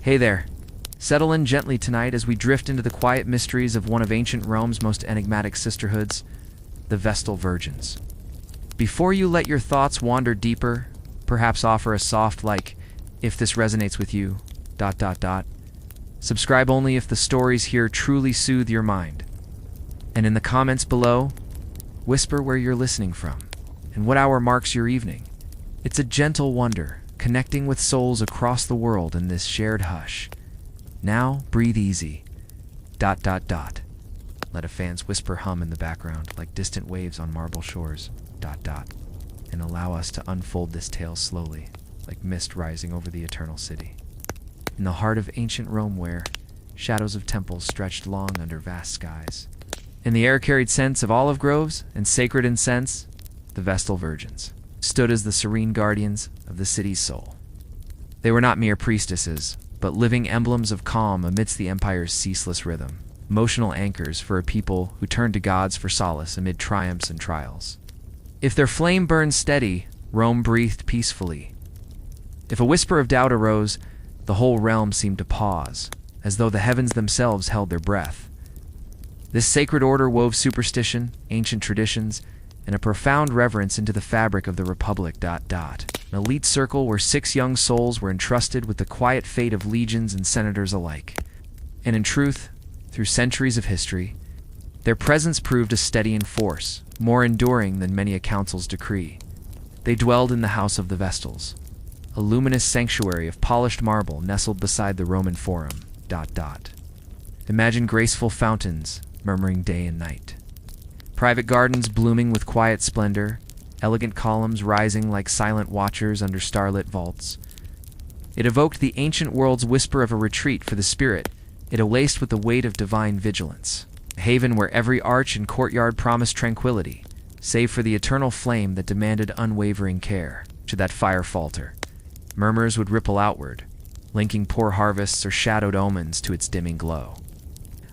Hey there. Settle in gently tonight as we drift into the quiet mysteries of one of ancient Rome's most enigmatic sisterhoods, the Vestal Virgins. Before you let your thoughts wander deeper, perhaps offer a soft like, if this resonates with you, ... Subscribe only if the stories here truly soothe your mind. And in the comments below, whisper where you're listening from and what hour marks your evening. It's a gentle wonder, connecting with souls across the world in this shared hush. Now, breathe easy. ... Let a fan's whisper hum in the background like distant waves on marble shores. ... And allow us to unfold this tale slowly, like mist rising over the eternal city. In the heart of ancient Rome where shadows of temples stretched long under vast skies. In the air-carried scents of olive groves and sacred incense, the Vestal Virgins stood as the serene guardians of the city's soul. They were not mere priestesses, but living emblems of calm amidst the empire's ceaseless rhythm, emotional anchors for a people who turned to gods for solace amid triumphs and trials. If their flame burned steady, Rome breathed peacefully. If a whisper of doubt arose, the whole realm seemed to pause, as though the heavens themselves held their breath. This sacred order wove superstition, ancient traditions, and a profound reverence into the fabric of the Republic. An elite circle where 6 young souls were entrusted with the quiet fate of legions and senators alike. And in truth, through centuries of history, their presence proved a steadying force, more enduring than many a council's decree. They dwelled in the House of the Vestals, a luminous sanctuary of polished marble nestled beside the Roman Forum. Imagine graceful fountains murmuring day and night, private gardens blooming with quiet splendor, elegant columns rising like silent watchers under starlit vaults. It evoked the ancient world's whisper of a retreat for the spirit, it laced with the weight of divine vigilance, a haven where every arch and courtyard promised tranquility, save for the eternal flame that demanded unwavering care. Should that fire falter, murmurs would ripple outward, linking poor harvests or shadowed omens to its dimming glow.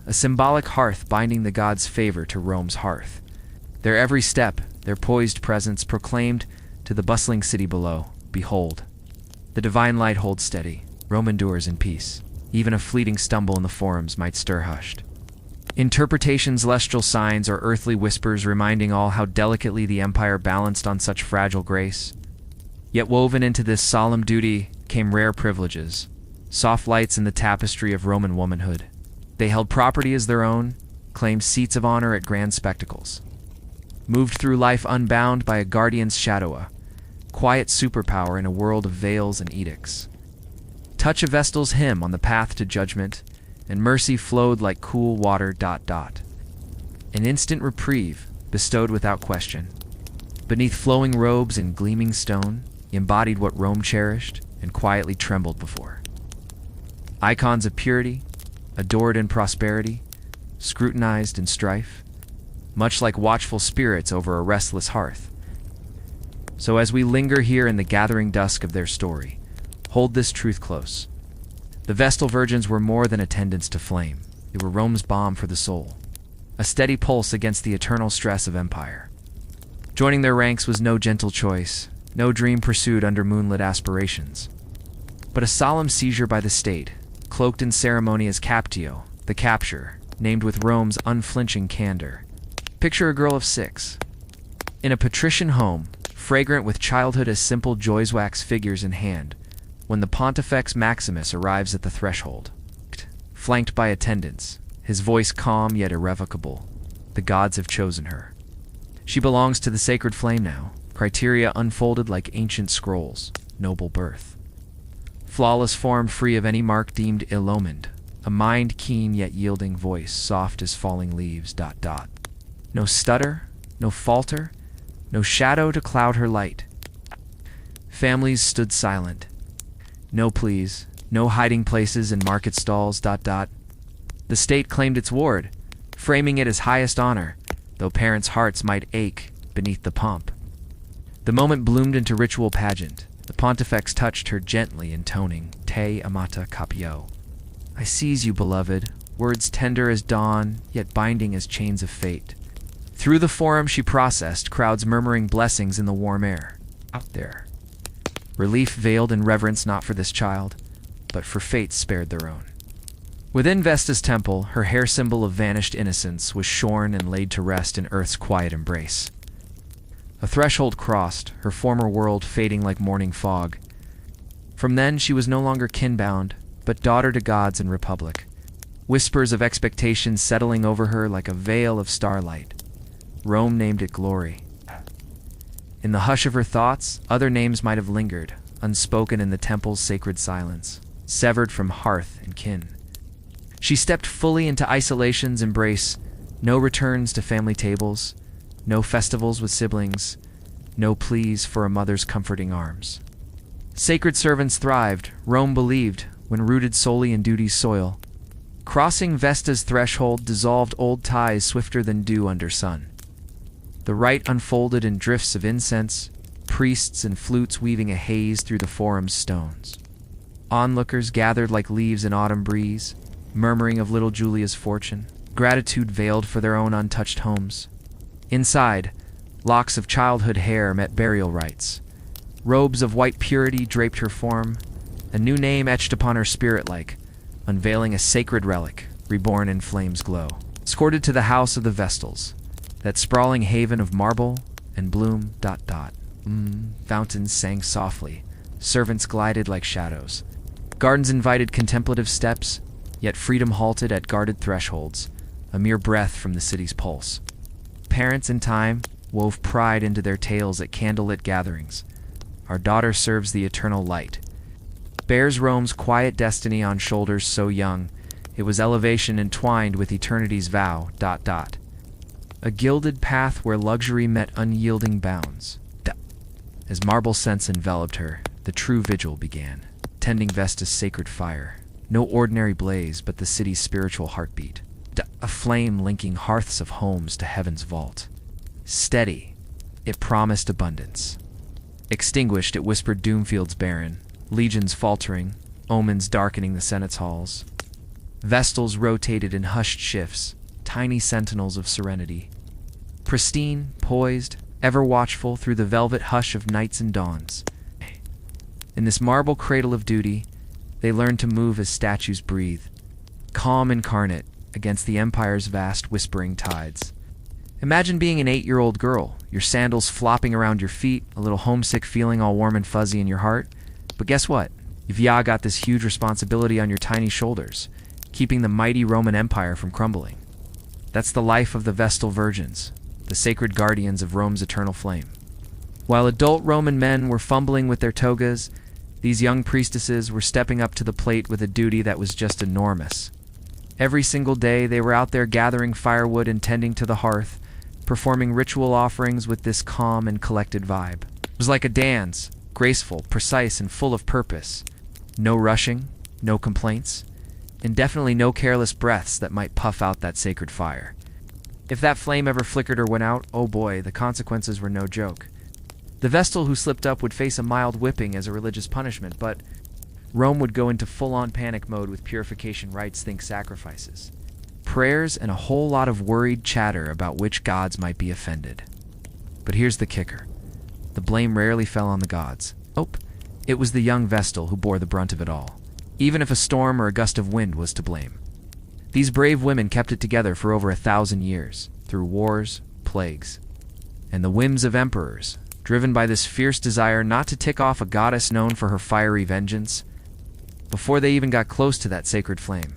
A symbolic hearth binding the gods' favor to Rome's hearth. Their every step, their poised presence proclaimed to the bustling city below, behold, the divine light holds steady, Rome endures in peace. Even a fleeting stumble in the forums might stir hushed. Interpretations, celestial signs, or earthly whispers reminding all how delicately the empire balanced on such fragile grace. Yet woven into this solemn duty came rare privileges, soft lights in the tapestry of Roman womanhood. They held property as their own, claimed seats of honor at grand spectacles. Moved through life unbound by a guardian's shadow, a quiet superpower in a world of veils and edicts. Touch a Vestal's hymn on the path to judgment, and mercy flowed like cool water. An instant reprieve, bestowed without question. Beneath flowing robes and gleaming stone, embodied what Rome cherished and quietly trembled before. Icons of purity, adored in prosperity, scrutinized in strife, much like watchful spirits over a restless hearth. So as we linger here in the gathering dusk of their story, hold this truth close. The Vestal Virgins were more than attendants to flame. They were Rome's balm for the soul, a steady pulse against the eternal stress of empire. Joining their ranks was no gentle choice, no dream pursued under moonlit aspirations, but a solemn seizure by the state, cloaked in ceremony as captio, the capture, named with Rome's unflinching candor. Picture a girl of 6, in a patrician home, fragrant with childhood as simple joy's wax figures in hand, when the Pontifex Maximus arrives at the threshold. Flanked by attendants, his voice calm yet irrevocable, the gods have chosen her. She belongs to the sacred flame now, criteria unfolded like ancient scrolls, noble birth. Flawless form free of any mark deemed ill-omened, a mind keen yet yielding voice soft as falling leaves. No stutter, no falter, no shadow to cloud her light. Families stood silent. No pleas, no hiding places in market stalls. The state claimed its ward, framing it as highest honor, though parents' hearts might ache beneath the pomp. The moment bloomed into ritual pageant. The Pontifex touched her gently, intoning, Te amata capio. I seize you, beloved, words tender as dawn, yet binding as chains of fate. Through the forum she processed, crowds murmuring blessings in the warm air. Out there. Relief veiled in reverence not for this child, but for fates spared their own. Within Vesta's temple, her hair symbol of vanished innocence was shorn and laid to rest in Earth's quiet embrace. A threshold crossed, her former world fading like morning fog. From then, she was no longer kin-bound, but daughter to gods and republic. Whispers of expectation settling over her like a veil of starlight. Rome named it glory. In the hush of her thoughts, other names might have lingered, unspoken in the temple's sacred silence, severed from hearth and kin. She stepped fully into isolation's embrace, no returns to family tables, no festivals with siblings, no pleas for a mother's comforting arms. Sacred servants thrived, Rome believed, when rooted solely in duty's soil. Crossing Vesta's threshold dissolved old ties swifter than dew under sun. The rite unfolded in drifts of incense, priests and flutes weaving a haze through the forum's stones. Onlookers gathered like leaves in autumn breeze, murmuring of little Julia's fortune, gratitude veiled for their own untouched homes. Inside, locks of childhood hair met burial rites. Robes of white purity draped her form, a new name etched upon her spirit like, unveiling a sacred relic, reborn in flame's glow. Escorted to the house of the Vestals, that sprawling haven of marble and bloom. Fountains sang softly, servants glided like shadows. Gardens invited contemplative steps, yet freedom halted at guarded thresholds, a mere breath from the city's pulse. Parents in time wove pride into their tales at candlelit gatherings. Our daughter serves the eternal light. Bears Rome's quiet destiny on shoulders so young, it was elevation entwined with eternity's vow. A gilded path where luxury met unyielding bounds. As marble scents enveloped her, the true vigil began, tending Vesta's sacred fire. No ordinary blaze, but the city's spiritual heartbeat. A flame linking hearths of homes to heaven's vault. Steady, it promised abundance. Extinguished, it whispered Doomfield's barren, legions faltering, omens darkening the Senate's halls. Vestals rotated in hushed shifts, tiny sentinels of serenity. Pristine, poised, ever watchful through the velvet hush of nights and dawns. In this marble cradle of duty, they learned to move as statues breathe, calm incarnate against the empire's vast whispering tides. Imagine being an 8-year-old girl, your sandals flopping around your feet, a little homesick feeling all warm and fuzzy in your heart. But guess what? You've got this huge responsibility on your tiny shoulders, keeping the mighty Roman Empire from crumbling. That's the life of the Vestal Virgins, the sacred guardians of Rome's eternal flame. While adult Roman men were fumbling with their togas, these young priestesses were stepping up to the plate with a duty that was just enormous. Every single day they were out there gathering firewood and tending to the hearth, performing ritual offerings with this calm and collected vibe. It was like a dance, graceful, precise, and full of purpose. No rushing, no complaints, and definitely no careless breaths that might puff out that sacred fire. If that flame ever flickered or went out, oh boy, the consequences were no joke. The Vestal who slipped up would face a mild whipping as a religious punishment, but Rome would go into full-on panic mode with purification rites, think sacrifices, prayers, and a whole lot of worried chatter about which gods might be offended. But here's the kicker. The blame rarely fell on the gods. It was the young Vestal who bore the brunt of it all, even if a storm or a gust of wind was to blame. These brave women kept it together for over 1,000 years, through wars, plagues, and the whims of emperors, driven by this fierce desire not to tick off a goddess known for her fiery vengeance, before they even got close to that sacred flame.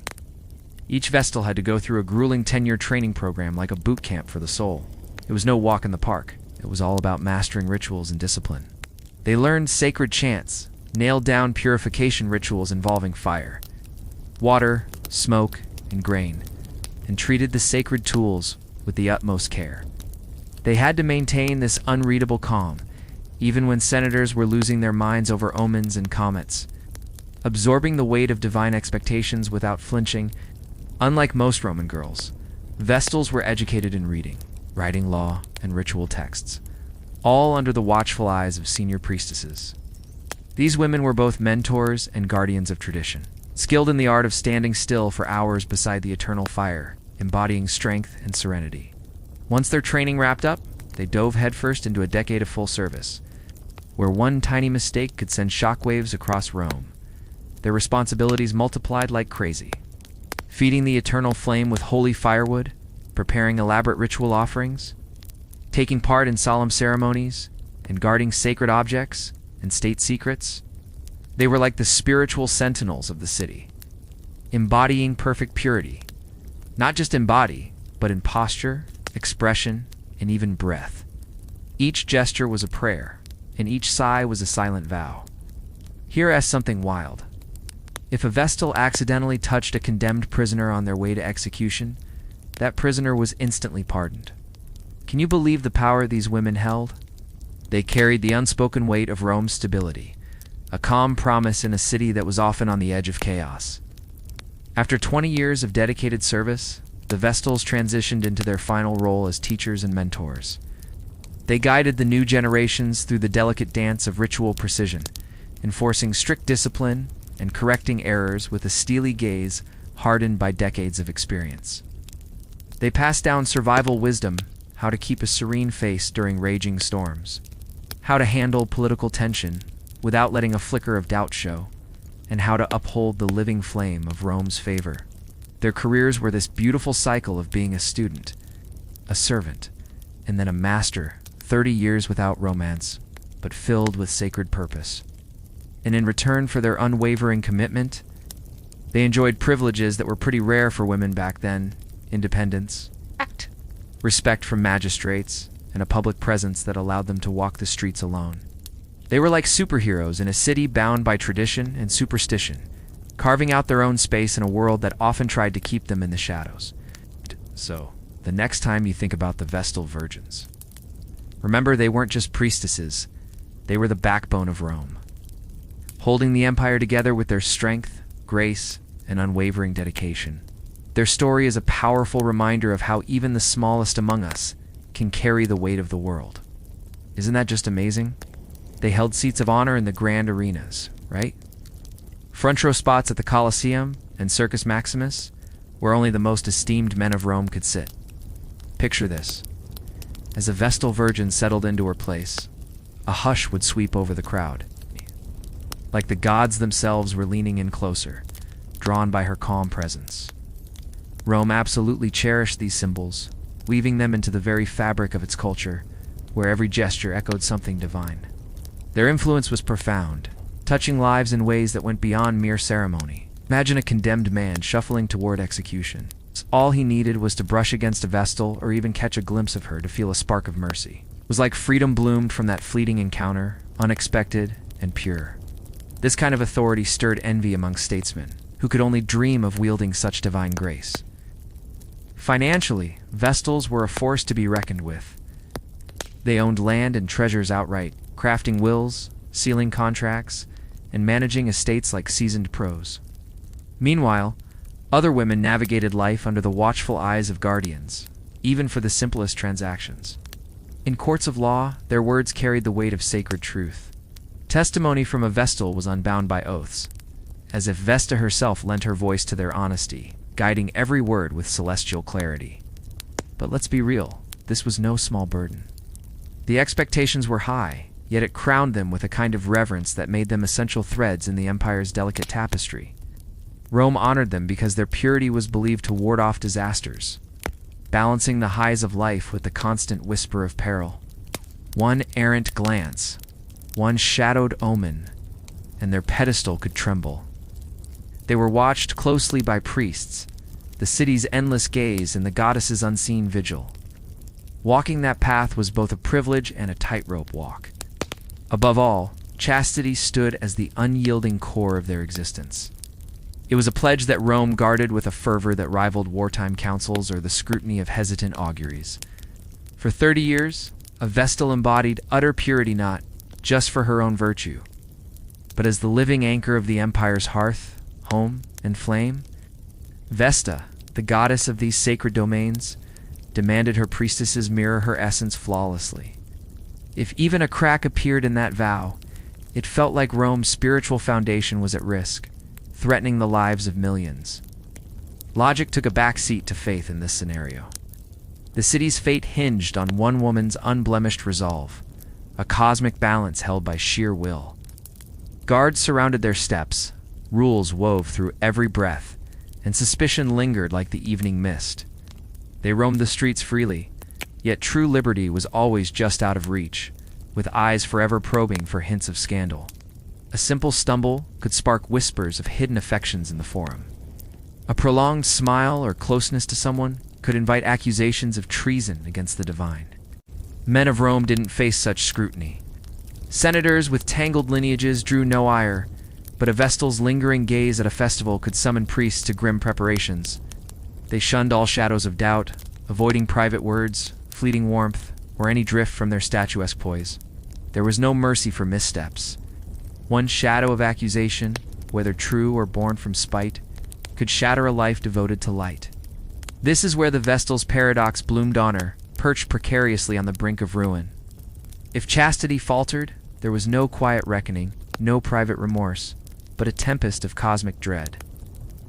Each Vestal had to go through a grueling 10-year training program like a boot camp for the soul. It was no walk in the park. It was all about mastering rituals and discipline. They learned sacred chants, nailed down purification rituals involving fire, water, smoke, and grain, and treated the sacred tools with the utmost care. They had to maintain this unreadable calm, even when senators were losing their minds over omens and comets, absorbing the weight of divine expectations without flinching. Unlike most Roman girls, Vestals were educated in reading, writing law, and ritual texts, all under the watchful eyes of senior priestesses. These women were both mentors and guardians of tradition, skilled in the art of standing still for hours beside the eternal fire, embodying strength and serenity. Once their training wrapped up, they dove headfirst into a decade of full service, where one tiny mistake could send shockwaves across Rome. their responsibilities multiplied like crazy. Feeding the eternal flame with holy firewood, preparing elaborate ritual offerings, taking part in solemn ceremonies, and guarding sacred objects and state secrets. They were like the spiritual sentinels of the city, embodying perfect purity. Not just in body, but in posture, expression, and even breath. Each gesture was a prayer, and each sigh was a silent vow. Here is something wild. If a Vestal accidentally touched a condemned prisoner on their way to execution, that prisoner was instantly pardoned. Can you believe the power these women held? They carried the unspoken weight of Rome's stability, a calm promise in a city that was often on the edge of chaos. After 20 years of dedicated service, the Vestals transitioned into their final role as teachers and mentors. They guided the new generations through the delicate dance of ritual precision, enforcing strict discipline and correcting errors with a steely gaze hardened by decades of experience. They passed down survival wisdom, how to keep a serene face during raging storms, how to handle political tension without letting a flicker of doubt show, and how to uphold the living flame of Rome's favor. Their careers were this beautiful cycle of being a student, a servant, and then a master, 30 years without romance, but filled with sacred purpose. And in return for their unwavering commitment, they enjoyed privileges that were pretty rare for women back then: independence, respect from magistrates, and a public presence that allowed them to walk the streets alone. They were like superheroes in a city bound by tradition and superstition, carving out their own space in a world that often tried to keep them in the shadows. So, the next time you think about the Vestal Virgins, remember they weren't just priestesses, they were the backbone of Rome, holding the empire together with their strength, grace, and unwavering dedication. Their story is a powerful reminder of how even the smallest among us can carry the weight of the world. Isn't that just amazing? They held seats of honor in the grand arenas, right? Front row spots at the Colosseum and Circus Maximus, where only the most esteemed men of Rome could sit. Picture this. As a Vestal Virgin settled into her place, a hush would sweep over the crowd, like the gods themselves were leaning in closer, drawn by her calm presence. Rome absolutely cherished these symbols, weaving them into the very fabric of its culture, where every gesture echoed something divine. Their influence was profound, touching lives in ways that went beyond mere ceremony. Imagine a condemned man shuffling toward execution. All he needed was to brush against a Vestal or even catch a glimpse of her to feel a spark of mercy. It was like freedom bloomed from that fleeting encounter, unexpected and pure. This kind of authority stirred envy among statesmen, who could only dream of wielding such divine grace. Financially, Vestals were a force to be reckoned with. They owned land and treasures outright, crafting wills, sealing contracts, and managing estates like seasoned pros. Meanwhile, other women navigated life under the watchful eyes of guardians, even for the simplest transactions. In courts of law, their words carried the weight of sacred truth. Testimony from a Vestal was unbound by oaths, as if Vesta herself lent her voice to their honesty, guiding every word with celestial clarity. But let's be real, this was no small burden. The expectations were high, yet it crowned them with a kind of reverence that made them essential threads in the empire's delicate tapestry. Rome honored them because their purity was believed to ward off disasters, balancing the highs of life with the constant whisper of peril. One errant glance, one shadowed omen, and their pedestal could tremble. They were watched closely by priests, the city's endless gaze and the goddess's unseen vigil. Walking that path was both a privilege and a tightrope walk. Above all, chastity stood as the unyielding core of their existence. It was a pledge that Rome guarded with a fervor that rivaled wartime councils or the scrutiny of hesitant auguries. For 30 years, a Vestal embodied utter purity not just for her own virtue, but as the living anchor of the empire's hearth, home, and flame. Vesta, the goddess of these sacred domains, demanded her priestesses mirror her essence flawlessly. If even a crack appeared in that vow, it felt like Rome's spiritual foundation was at risk, threatening the lives of millions. Logic took a back seat to faith in this scenario. The city's fate hinged on one woman's unblemished resolve, a cosmic balance held by sheer will. Guards surrounded their steps, Rules wove through every breath, and suspicion lingered like the evening mist. They roamed the streets freely, yet true liberty was always just out of reach, with eyes forever probing for hints of scandal. A simple stumble could spark whispers of hidden affections in the forum. A prolonged smile or closeness to someone could invite accusations of treason against the divine. Men of Rome didn't face such scrutiny. Senators with tangled lineages drew no ire, but a vestal's lingering gaze at a festival could summon priests to grim preparations. They shunned all shadows of doubt, avoiding private words, fleeting warmth, or any drift from their statuesque poise. There was no mercy for missteps. One shadow of accusation, whether true or born from spite, could shatter a life devoted to light. This is where the Vestal's paradox bloomed honor, perched precariously on the brink of ruin. If chastity faltered, there was no quiet reckoning, no private remorse, but a tempest of cosmic dread.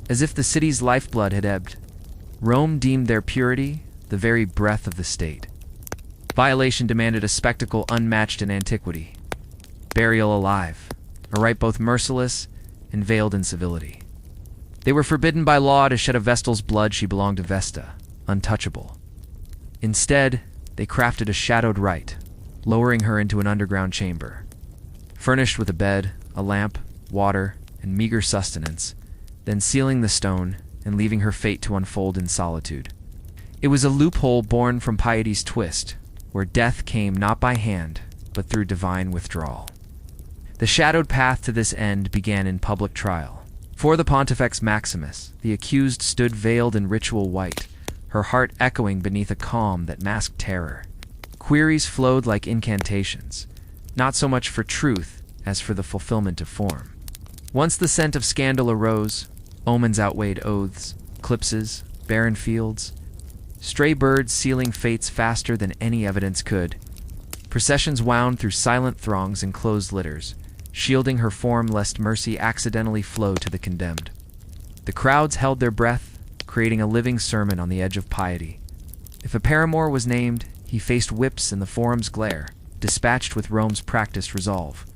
As if the city's lifeblood had ebbed, Rome deemed their purity the very breath of the state. Violation demanded a spectacle unmatched in antiquity. Burial alive, a rite both merciless and veiled in civility. They were forbidden by law to shed a Vestal's blood. She belonged to Vesta, untouchable. Instead, they crafted a shadowed rite, lowering her into an underground chamber. Furnished with a bed, a lamp, water, and meager sustenance, then sealing the stone and leaving her fate to unfold in solitude. It was a loophole born from piety's twist, where death came not by hand, but through divine withdrawal. The shadowed path to this end began in public trial. For the Pontifex Maximus, the accused stood veiled in ritual white, her heart echoing beneath a calm that masked terror. Queries flowed like incantations, not so much for truth as for the fulfillment of form. Once the scent of scandal arose, omens outweighed oaths, eclipses, barren fields, stray birds sealing fates faster than any evidence could. Processions wound through silent throngs and closed litters, shielding her form lest mercy accidentally flow to the condemned. The crowds held their breath, creating a living sermon on the edge of piety. If a paramour was named, he faced whips in the forum's glare, dispatched with Rome's practiced resolve.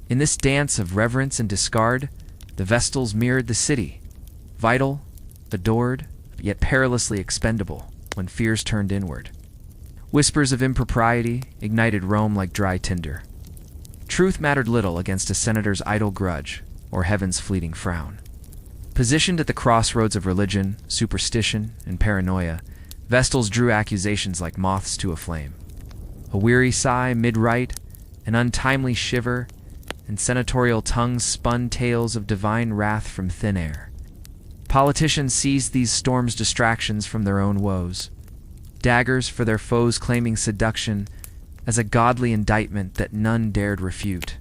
In this dance of reverence and discard, the Vestals mirrored the city, vital, adored, yet perilously expendable when fears turned inward. Whispers of impropriety ignited Rome like dry tinder. Truth mattered little against a senator's idle grudge or heaven's fleeting frown. Positioned at the crossroads of religion, superstition, and paranoia, Vestals drew accusations like moths to a flame. A weary sigh mid-rite, an untimely shiver, and senatorial tongues spun tales of divine wrath from thin air. Politicians seized these storms' distractions from their own woes, daggers for their foes claiming seduction as a godly indictment that none dared refute.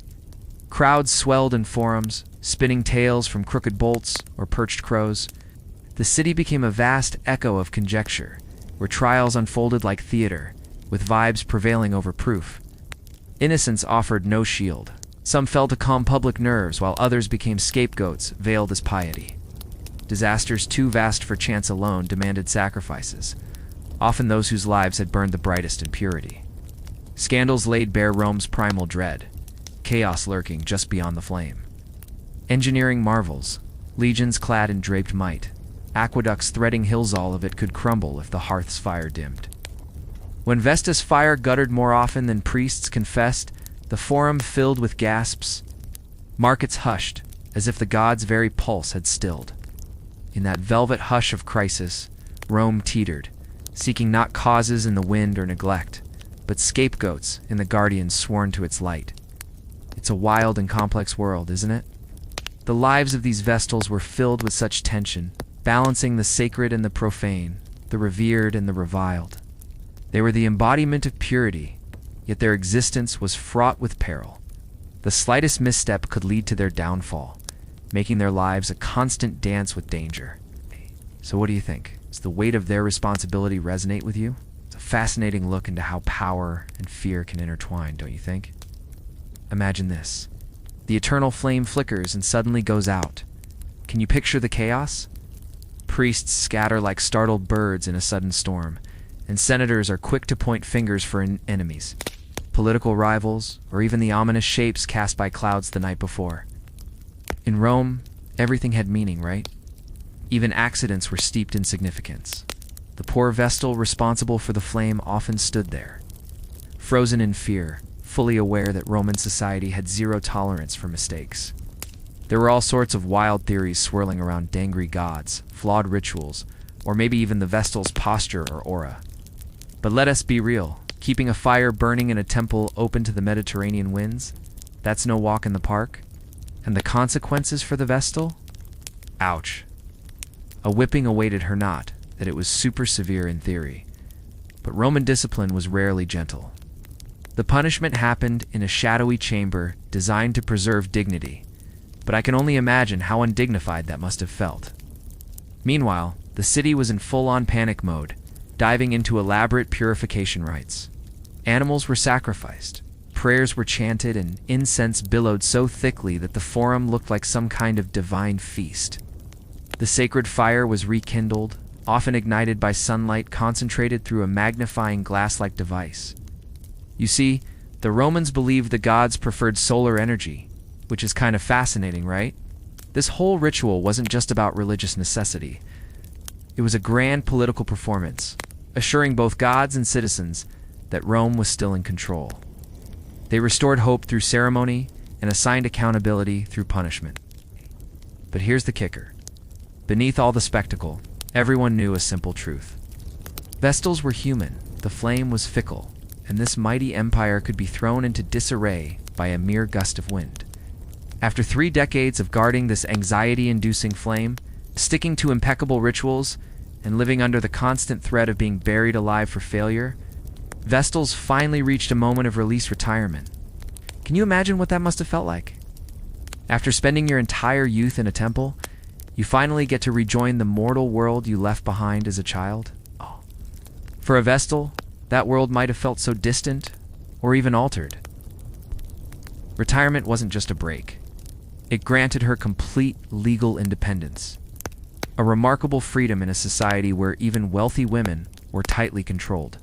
Crowds swelled in forums, spinning tales from crooked bolts or perched crows. The city became a vast echo of conjecture, where trials unfolded like theater, with vibes prevailing over proof. Innocence offered no shield. Some fell to calm public nerves, while others became scapegoats veiled as piety. Disasters too vast for chance alone demanded sacrifices, often those whose lives had burned the brightest in purity. Scandals laid bare Rome's primal dread, chaos lurking just beyond the flame. Engineering marvels, legions clad in draped might, aqueducts threading hills, all of it could crumble if the hearth's fire dimmed. When Vesta's fire guttered more often than priests confessed, the forum filled with gasps. Markets hushed, as if the gods' very pulse had stilled. In that velvet hush of crisis, Rome teetered, seeking not causes in the wind or neglect, but scapegoats in the guardians sworn to its light. It's a wild and complex world, isn't it? The lives of these Vestals were filled with such tension, balancing the sacred and the profane, the revered and the reviled. They were the embodiment of purity, yet their existence was fraught with peril. The slightest misstep could lead to their downfall, making their lives a constant dance with danger. So what do you think? Does the weight of their responsibility resonate with you? It's a fascinating look into how power and fear can intertwine, don't you think? Imagine this. The eternal flame flickers and suddenly goes out. Can you picture the chaos? Priests scatter like startled birds in a sudden storm, and senators are quick to point fingers for enemies, political rivals, or even the ominous shapes cast by clouds the night before. In Rome, everything had meaning, right? Even accidents were steeped in significance. The poor Vestal responsible for the flame often stood there, frozen in fear, fully aware that Roman society had zero tolerance for mistakes. There were all sorts of wild theories swirling around dangry gods, flawed rituals, or maybe even the Vestal's posture or aura. But let us be real, keeping a fire burning in a temple open to the Mediterranean winds, that's no walk in the park. And the consequences for the Vestal? Ouch. A whipping awaited her, not that it was super severe in theory, but Roman discipline was rarely gentle. The punishment happened in a shadowy chamber designed to preserve dignity, but I can only imagine how undignified that must have felt. Meanwhile, the city was in full-on panic mode, diving into elaborate purification rites. Animals were sacrificed, prayers were chanted, and incense billowed so thickly that the forum looked like some kind of divine feast. The sacred fire was rekindled, often ignited by sunlight concentrated through a magnifying glass-like device. You see, the Romans believed the gods preferred solar energy, which is kind of fascinating, right? This whole ritual wasn't just about religious necessity. It was a grand political performance, assuring both gods and citizens that Rome was still in control. They restored hope through ceremony and assigned accountability through punishment. But here's the kicker. Beneath all the spectacle, everyone knew a simple truth. Vestals were human, the flame was fickle, and this mighty empire could be thrown into disarray by a mere gust of wind. After 3 decades of guarding this anxiety-inducing flame, sticking to impeccable rituals, and living under the constant threat of being buried alive for failure, Vestals finally reached a moment of release retirement. Can you imagine what that must have felt like? After spending your entire youth in a temple, you finally get to rejoin the mortal world you left behind as a child. Oh. For a Vestal, that world might have felt so distant, or even altered. Retirement wasn't just a break. It granted her complete legal independence. A remarkable freedom in a society where even wealthy women were tightly controlled.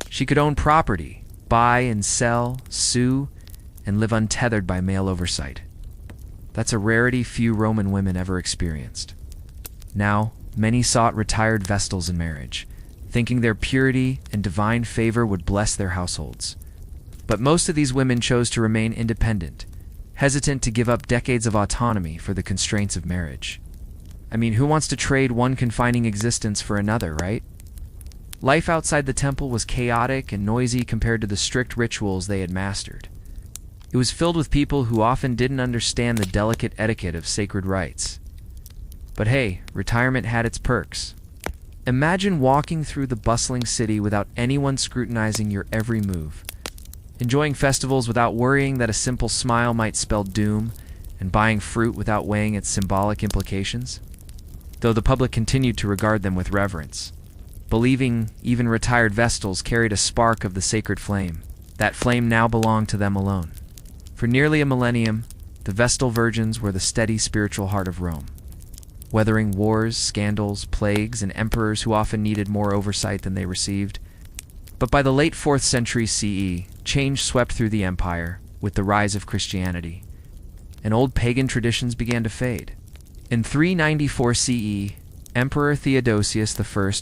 She could own property, buy and sell, sue, and live untethered by male oversight. That's a rarity few Roman women ever experienced. Now, many sought retired Vestals in marriage, thinking their purity and divine favor would bless their households. But most of these women chose to remain independent, hesitant to give up decades of autonomy for the constraints of marriage. I mean, who wants to trade one confining existence for another, right? Life outside the temple was chaotic and noisy compared to the strict rituals they had mastered. It was filled with people who often didn't understand the delicate etiquette of sacred rites. But hey, retirement had its perks. Imagine walking through the bustling city without anyone scrutinizing your every move, enjoying festivals without worrying that a simple smile might spell doom, and buying fruit without weighing its symbolic implications. Though the public continued to regard them with reverence, believing even retired Vestals carried a spark of the sacred flame. That flame now belonged to them alone. For nearly a millennium, the Vestal Virgins were the steady spiritual heart of Rome, weathering wars, scandals, plagues, and emperors who often needed more oversight than they received. But by the late 4th century CE, change swept through the empire with the rise of Christianity, and old pagan traditions began to fade. In 394 CE, Emperor Theodosius I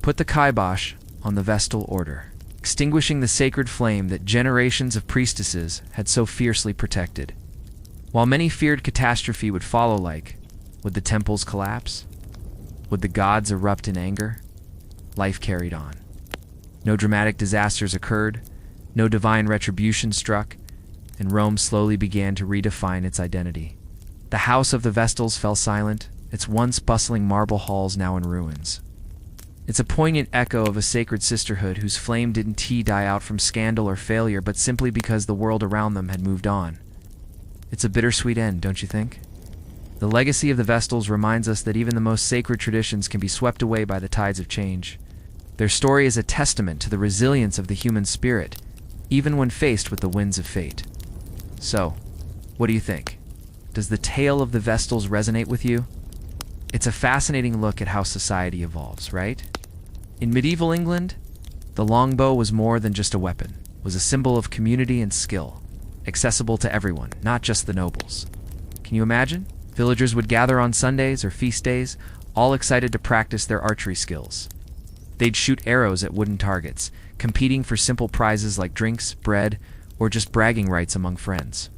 put the kibosh on the Vestal order, extinguishing the sacred flame that generations of priestesses had so fiercely protected. While many feared catastrophe would follow, would the temples collapse? Would the gods erupt in anger? Life carried on. No dramatic disasters occurred, no divine retribution struck, and Rome slowly began to redefine its identity. The house of the Vestals fell silent, its once bustling marble halls now in ruins. It's a poignant echo of a sacred sisterhood whose flame didn't die out from scandal or failure, but simply because the world around them had moved on. It's a bittersweet end, don't you think? The legacy of the Vestals reminds us that even the most sacred traditions can be swept away by the tides of change. Their story is a testament to the resilience of the human spirit, even when faced with the winds of fate. So, what do you think? Does the tale of the Vestals resonate with you? It's a fascinating look at how society evolves, right? In medieval England, the longbow was more than just a weapon. It was a symbol of community and skill, accessible to everyone, not just the nobles. Can you imagine? Villagers would gather on Sundays or feast days, all excited to practice their archery skills. They'd shoot arrows at wooden targets, competing for simple prizes like drinks, bread, or just bragging rights among friends.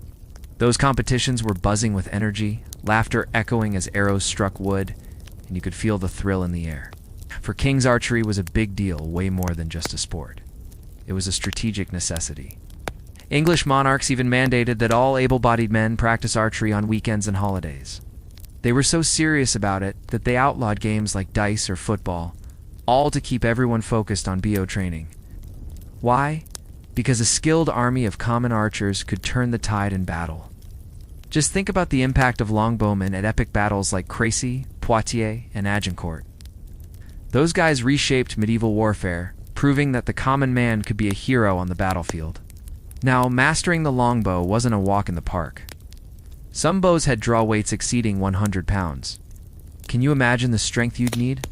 Those competitions were buzzing with energy, laughter echoing as arrows struck wood, and you could feel the thrill in the air. For kings, archery was a big deal, way more than just a sport. It was a strategic necessity. English monarchs even mandated that all able-bodied men practice archery on weekends and holidays. They were so serious about it that they outlawed games like dice or football, all to keep everyone focused on BO training. Why? Because a skilled army of common archers could turn the tide in battle. Just think about the impact of longbowmen at epic battles like Crécy, Poitiers, and Agincourt. Those guys reshaped medieval warfare, proving that the common man could be a hero on the battlefield. Now, mastering the longbow wasn't a walk in the park. Some bows had draw weights exceeding 100 pounds. Can you imagine the strength you'd need?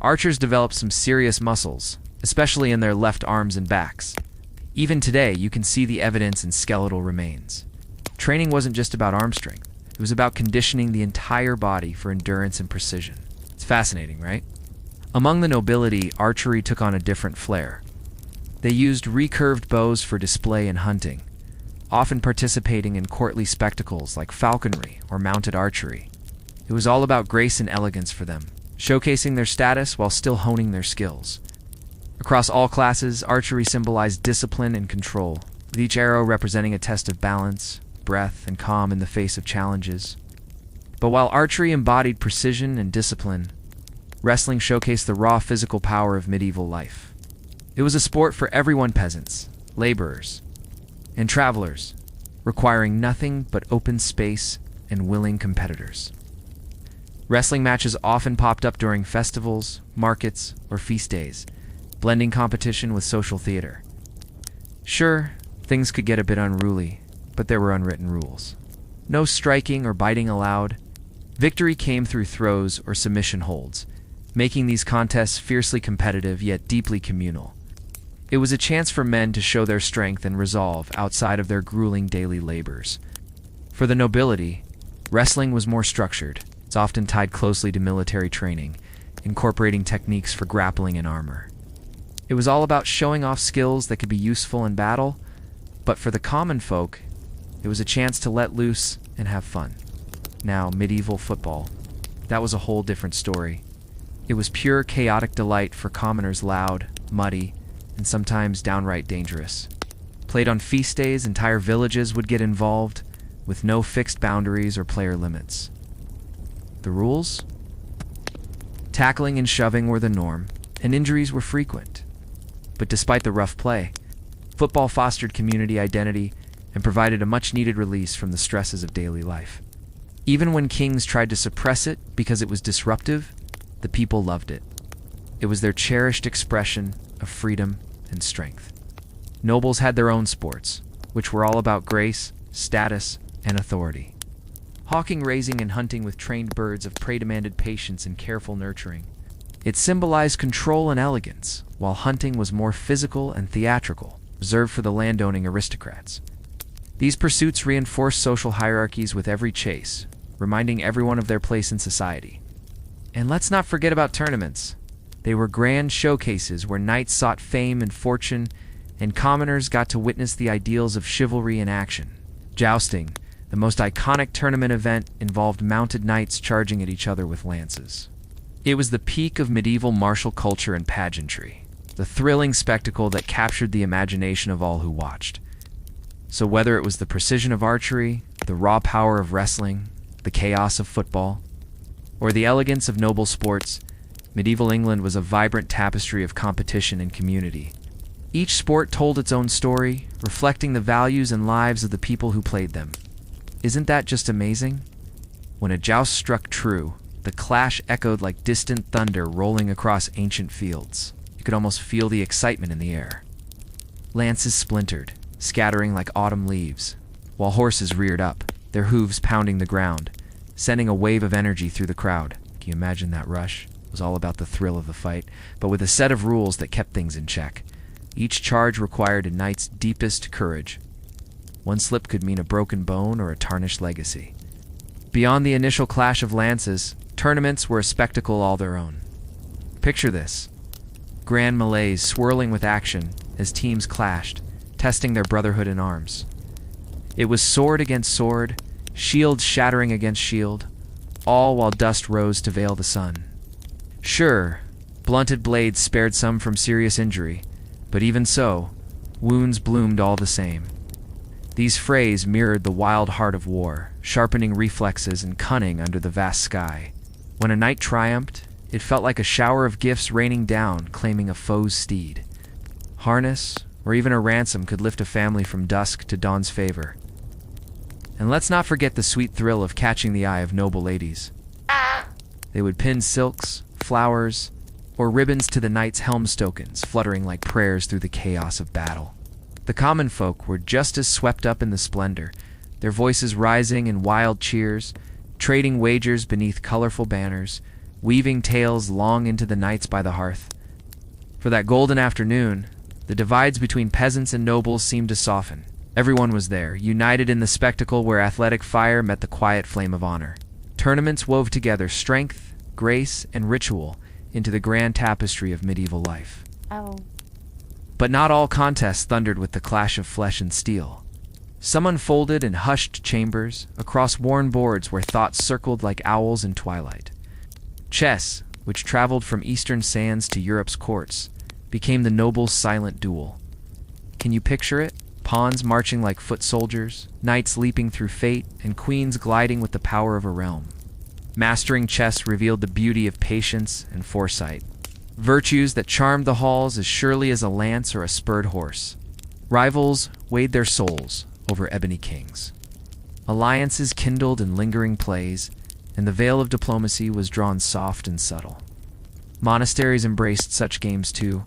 Archers developed some serious muscles, especially in their left arms and backs. Even today, you can see the evidence in skeletal remains. Training wasn't just about arm strength. It was about conditioning the entire body for endurance and precision. It's fascinating, right? Among the nobility, archery took on a different flair. They used recurved bows for display and hunting, often participating in courtly spectacles like falconry or mounted archery. It was all about grace and elegance for them, showcasing their status while still honing their skills. Across all classes, archery symbolized discipline and control, with each arrow representing a test of balance, breath, and calm in the face of challenges. But while archery embodied precision and discipline, wrestling showcased the raw physical power of medieval life. It was a sport for everyone: peasants, laborers, and travelers, requiring nothing but open space and willing competitors. Wrestling matches often popped up during festivals, markets, or feast days, blending competition with social theater. Sure, things could get a bit unruly, but there were unwritten rules. No striking or biting allowed. Victory came through throws or submission holds, making these contests fiercely competitive yet deeply communal. It was a chance for men to show their strength and resolve outside of their grueling daily labors. For the nobility, wrestling was more structured. It's often tied closely to military training, incorporating techniques for grappling and armor. It was all about showing off skills that could be useful in battle, but for the common folk, it was a chance to let loose and have fun. Now, medieval football, that was a whole different story. It was pure chaotic delight for commoners, loud, muddy, and sometimes downright dangerous. Played on feast days, entire villages would get involved, with no fixed boundaries or player limits. The rules? Tackling and shoving were the norm, and injuries were frequent. But despite the rough play, football fostered community identity and provided a much-needed release from the stresses of daily life. Even when kings tried to suppress it because it was disruptive, the people loved it. It was their cherished expression of freedom and strength. Nobles had their own sports, which were all about grace, status, and authority. Hawking, raising, and hunting with trained birds of prey demanded patience and careful nurturing. It symbolized control and elegance, while hunting was more physical and theatrical, reserved for the landowning aristocrats. These pursuits reinforced social hierarchies with every chase, reminding everyone of their place in society. And let's not forget about tournaments. They were grand showcases where knights sought fame and fortune, and commoners got to witness the ideals of chivalry in action. Jousting, the most iconic tournament event, involved mounted knights charging at each other with lances. It was the peak of medieval martial culture and pageantry, the thrilling spectacle that captured the imagination of all who watched. So whether it was the precision of archery, the raw power of wrestling, the chaos of football, or the elegance of noble sports, medieval England was a vibrant tapestry of competition and community. Each sport told its own story, reflecting the values and lives of the people who played them. Isn't that just amazing? When a joust struck true, the clash echoed like distant thunder rolling across ancient fields. You could almost feel the excitement in the air. Lances splintered, scattering like autumn leaves, while horses reared up, their hooves pounding the ground, sending a wave of energy through the crowd. Can you imagine that rush? It was all about the thrill of the fight, but with a set of rules that kept things in check. Each charge required a knight's deepest courage. One slip could mean a broken bone or a tarnished legacy. Beyond the initial clash of lances, tournaments were a spectacle all their own. Picture this: grand melees swirling with action as teams clashed, testing their brotherhood in arms. It was sword against sword, shield shattering against shield, all while dust rose to veil the sun. Sure, blunted blades spared some from serious injury, but even so, wounds bloomed all the same. These frays mirrored the wild heart of war, sharpening reflexes and cunning under the vast sky. When a knight triumphed, it felt like a shower of gifts raining down, claiming a foe's steed. Harness, or even a ransom, could lift a family from dusk to dawn's favor. And let's not forget the sweet thrill of catching the eye of noble ladies. They would pin silks, flowers, or ribbons to the knight's helm stokens, fluttering like prayers through the chaos of battle. The common folk were just as swept up in the splendor, their voices rising in wild cheers, trading wagers beneath colorful banners, weaving tales long into the nights by the hearth. For that golden afternoon, the divides between peasants and nobles seemed to soften. Everyone was there, united in the spectacle where athletic fire met the quiet flame of honor. Tournaments wove together strength, grace, and ritual into the grand tapestry of medieval life. But not all contests thundered with the clash of flesh and steel. Some unfolded in hushed chambers, across worn boards where thoughts circled like owls in twilight. Chess, which traveled from eastern sands to Europe's courts, became the noble's silent duel. Can you picture it? Pawns marching like foot soldiers, knights leaping through fate, and queens gliding with the power of a realm. Mastering chess revealed the beauty of patience and foresight, virtues that charmed the halls as surely as a lance or a spurred horse. Rivals weighed their souls over ebony kings. Alliances kindled in lingering plays, and the veil of diplomacy was drawn soft and subtle. Monasteries embraced such games too.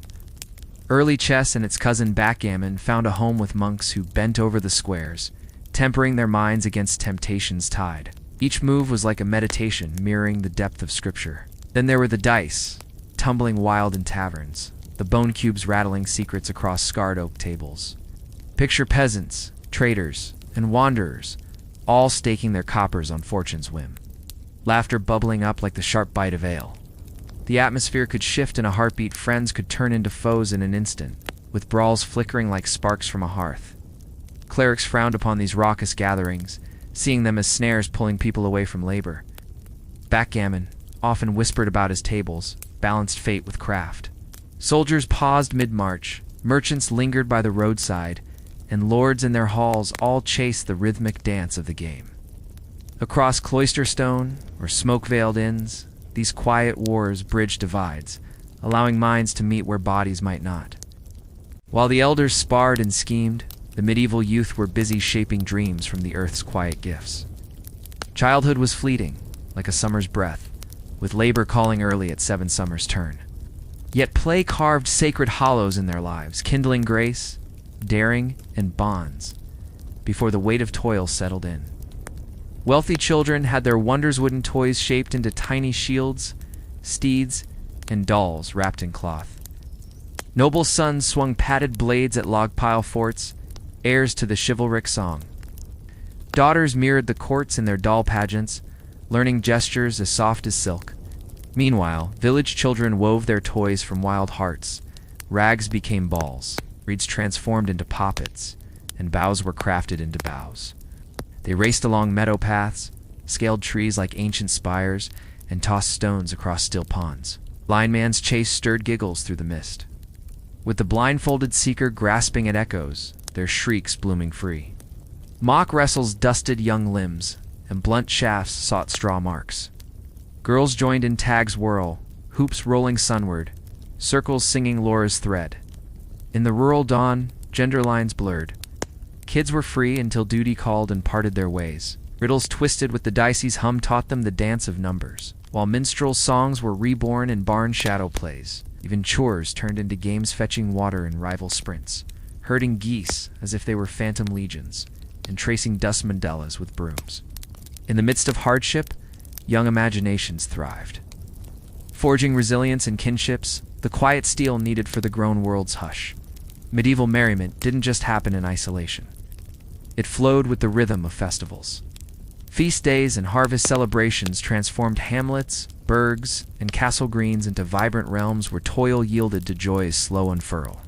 Early chess and its cousin backgammon found a home with monks who bent over the squares, tempering their minds against temptation's tide. Each move was like a meditation mirroring the depth of scripture. Then there were the dice, tumbling wild in taverns, the bone cubes rattling secrets across scarred oak tables. Picture peasants, traders, and wanderers, all staking their coppers on fortune's whim. Laughter bubbling up like the sharp bite of ale. The atmosphere could shift in a heartbeat, friends could turn into foes in an instant, with brawls flickering like sparks from a hearth. Clerics frowned upon these raucous gatherings, seeing them as snares pulling people away from labor. Backgammon, often whispered about his tables, balanced fate with craft. Soldiers paused mid-march, merchants lingered by the roadside, and lords in their halls all chased the rhythmic dance of the game. Across cloisterstone or smoke-veiled inns, these quiet wars bridged divides, allowing minds to meet where bodies might not. While the elders sparred and schemed, the medieval youth were busy shaping dreams from the earth's quiet gifts. Childhood was fleeting, like a summer's breath, with labor calling early at 7 summers' turn. Yet play carved sacred hollows in their lives, kindling grace, daring, and bonds, before the weight of toil settled in. Wealthy children had their wonders wooden toys shaped into tiny shields, steeds, and dolls wrapped in cloth. Noble sons swung padded blades at log pile forts, heirs to the chivalric song. Daughters mirrored the courts in their doll pageants, learning gestures as soft as silk. Meanwhile, village children wove their toys from wild hearts. Rags became balls, reeds transformed into poppets, and boughs were crafted into bows. They raced along meadow paths, scaled trees like ancient spires, and tossed stones across still ponds. Blind man's chase stirred giggles through the mist, with the blindfolded seeker grasping at echoes, their shrieks blooming free. Mock wrestles dusted young limbs, and blunt shafts sought straw marks. Girls joined in tag's whirl, hoops rolling sunward, circles singing Laura's thread. In the rural dawn, gender lines blurred. Kids were free until duty called and parted their ways. Riddles twisted with the dice's hum taught them the dance of numbers, while minstrel songs were reborn in barn shadow plays. Even chores turned into games fetching water in rival sprints, herding geese as if they were phantom legions, and tracing dust mandalas with brooms. In the midst of hardship, young imaginations thrived, forging resilience in kinships, the quiet steel needed for the grown world's hush. Medieval merriment didn't just happen in isolation. It flowed with the rhythm of festivals. Feast days and harvest celebrations transformed hamlets, burgs, and castle greens into vibrant realms where toil yielded to joy's slow unfurl.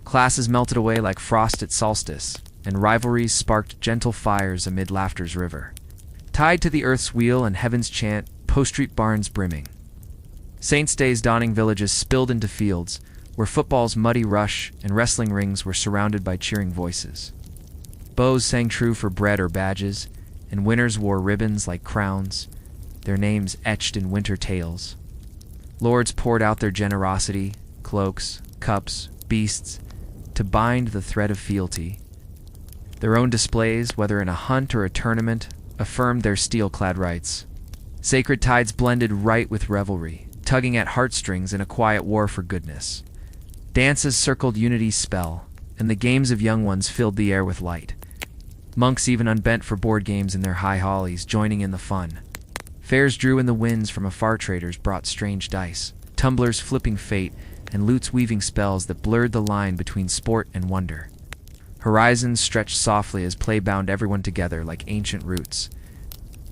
Classes melted away like frost at solstice, and rivalries sparked gentle fires amid laughter's river. Tied to the earth's wheel and heaven's chant, post-street barns brimming. Saints' days dawning villages spilled into fields, where football's muddy rush and wrestling rings were surrounded by cheering voices. Bows sang true for bread or badges, and winners wore ribbons like crowns, their names etched in winter tales. Lords poured out their generosity, cloaks, cups, beasts, to bind the thread of fealty. Their own displays, whether in a hunt or a tournament, affirmed their steel-clad rights. Sacred tides blended right with revelry, tugging at heartstrings in a quiet war for goodness. Dances circled unity's spell, and the games of young ones filled the air with light. Monks even unbent for board games in their high hollies, joining in the fun. Fairs drew in the winds from afar, traders brought strange dice, tumblers flipping fate, and lutes weaving spells that blurred the line between sport and wonder. Horizons stretched softly as play bound everyone together like ancient roots.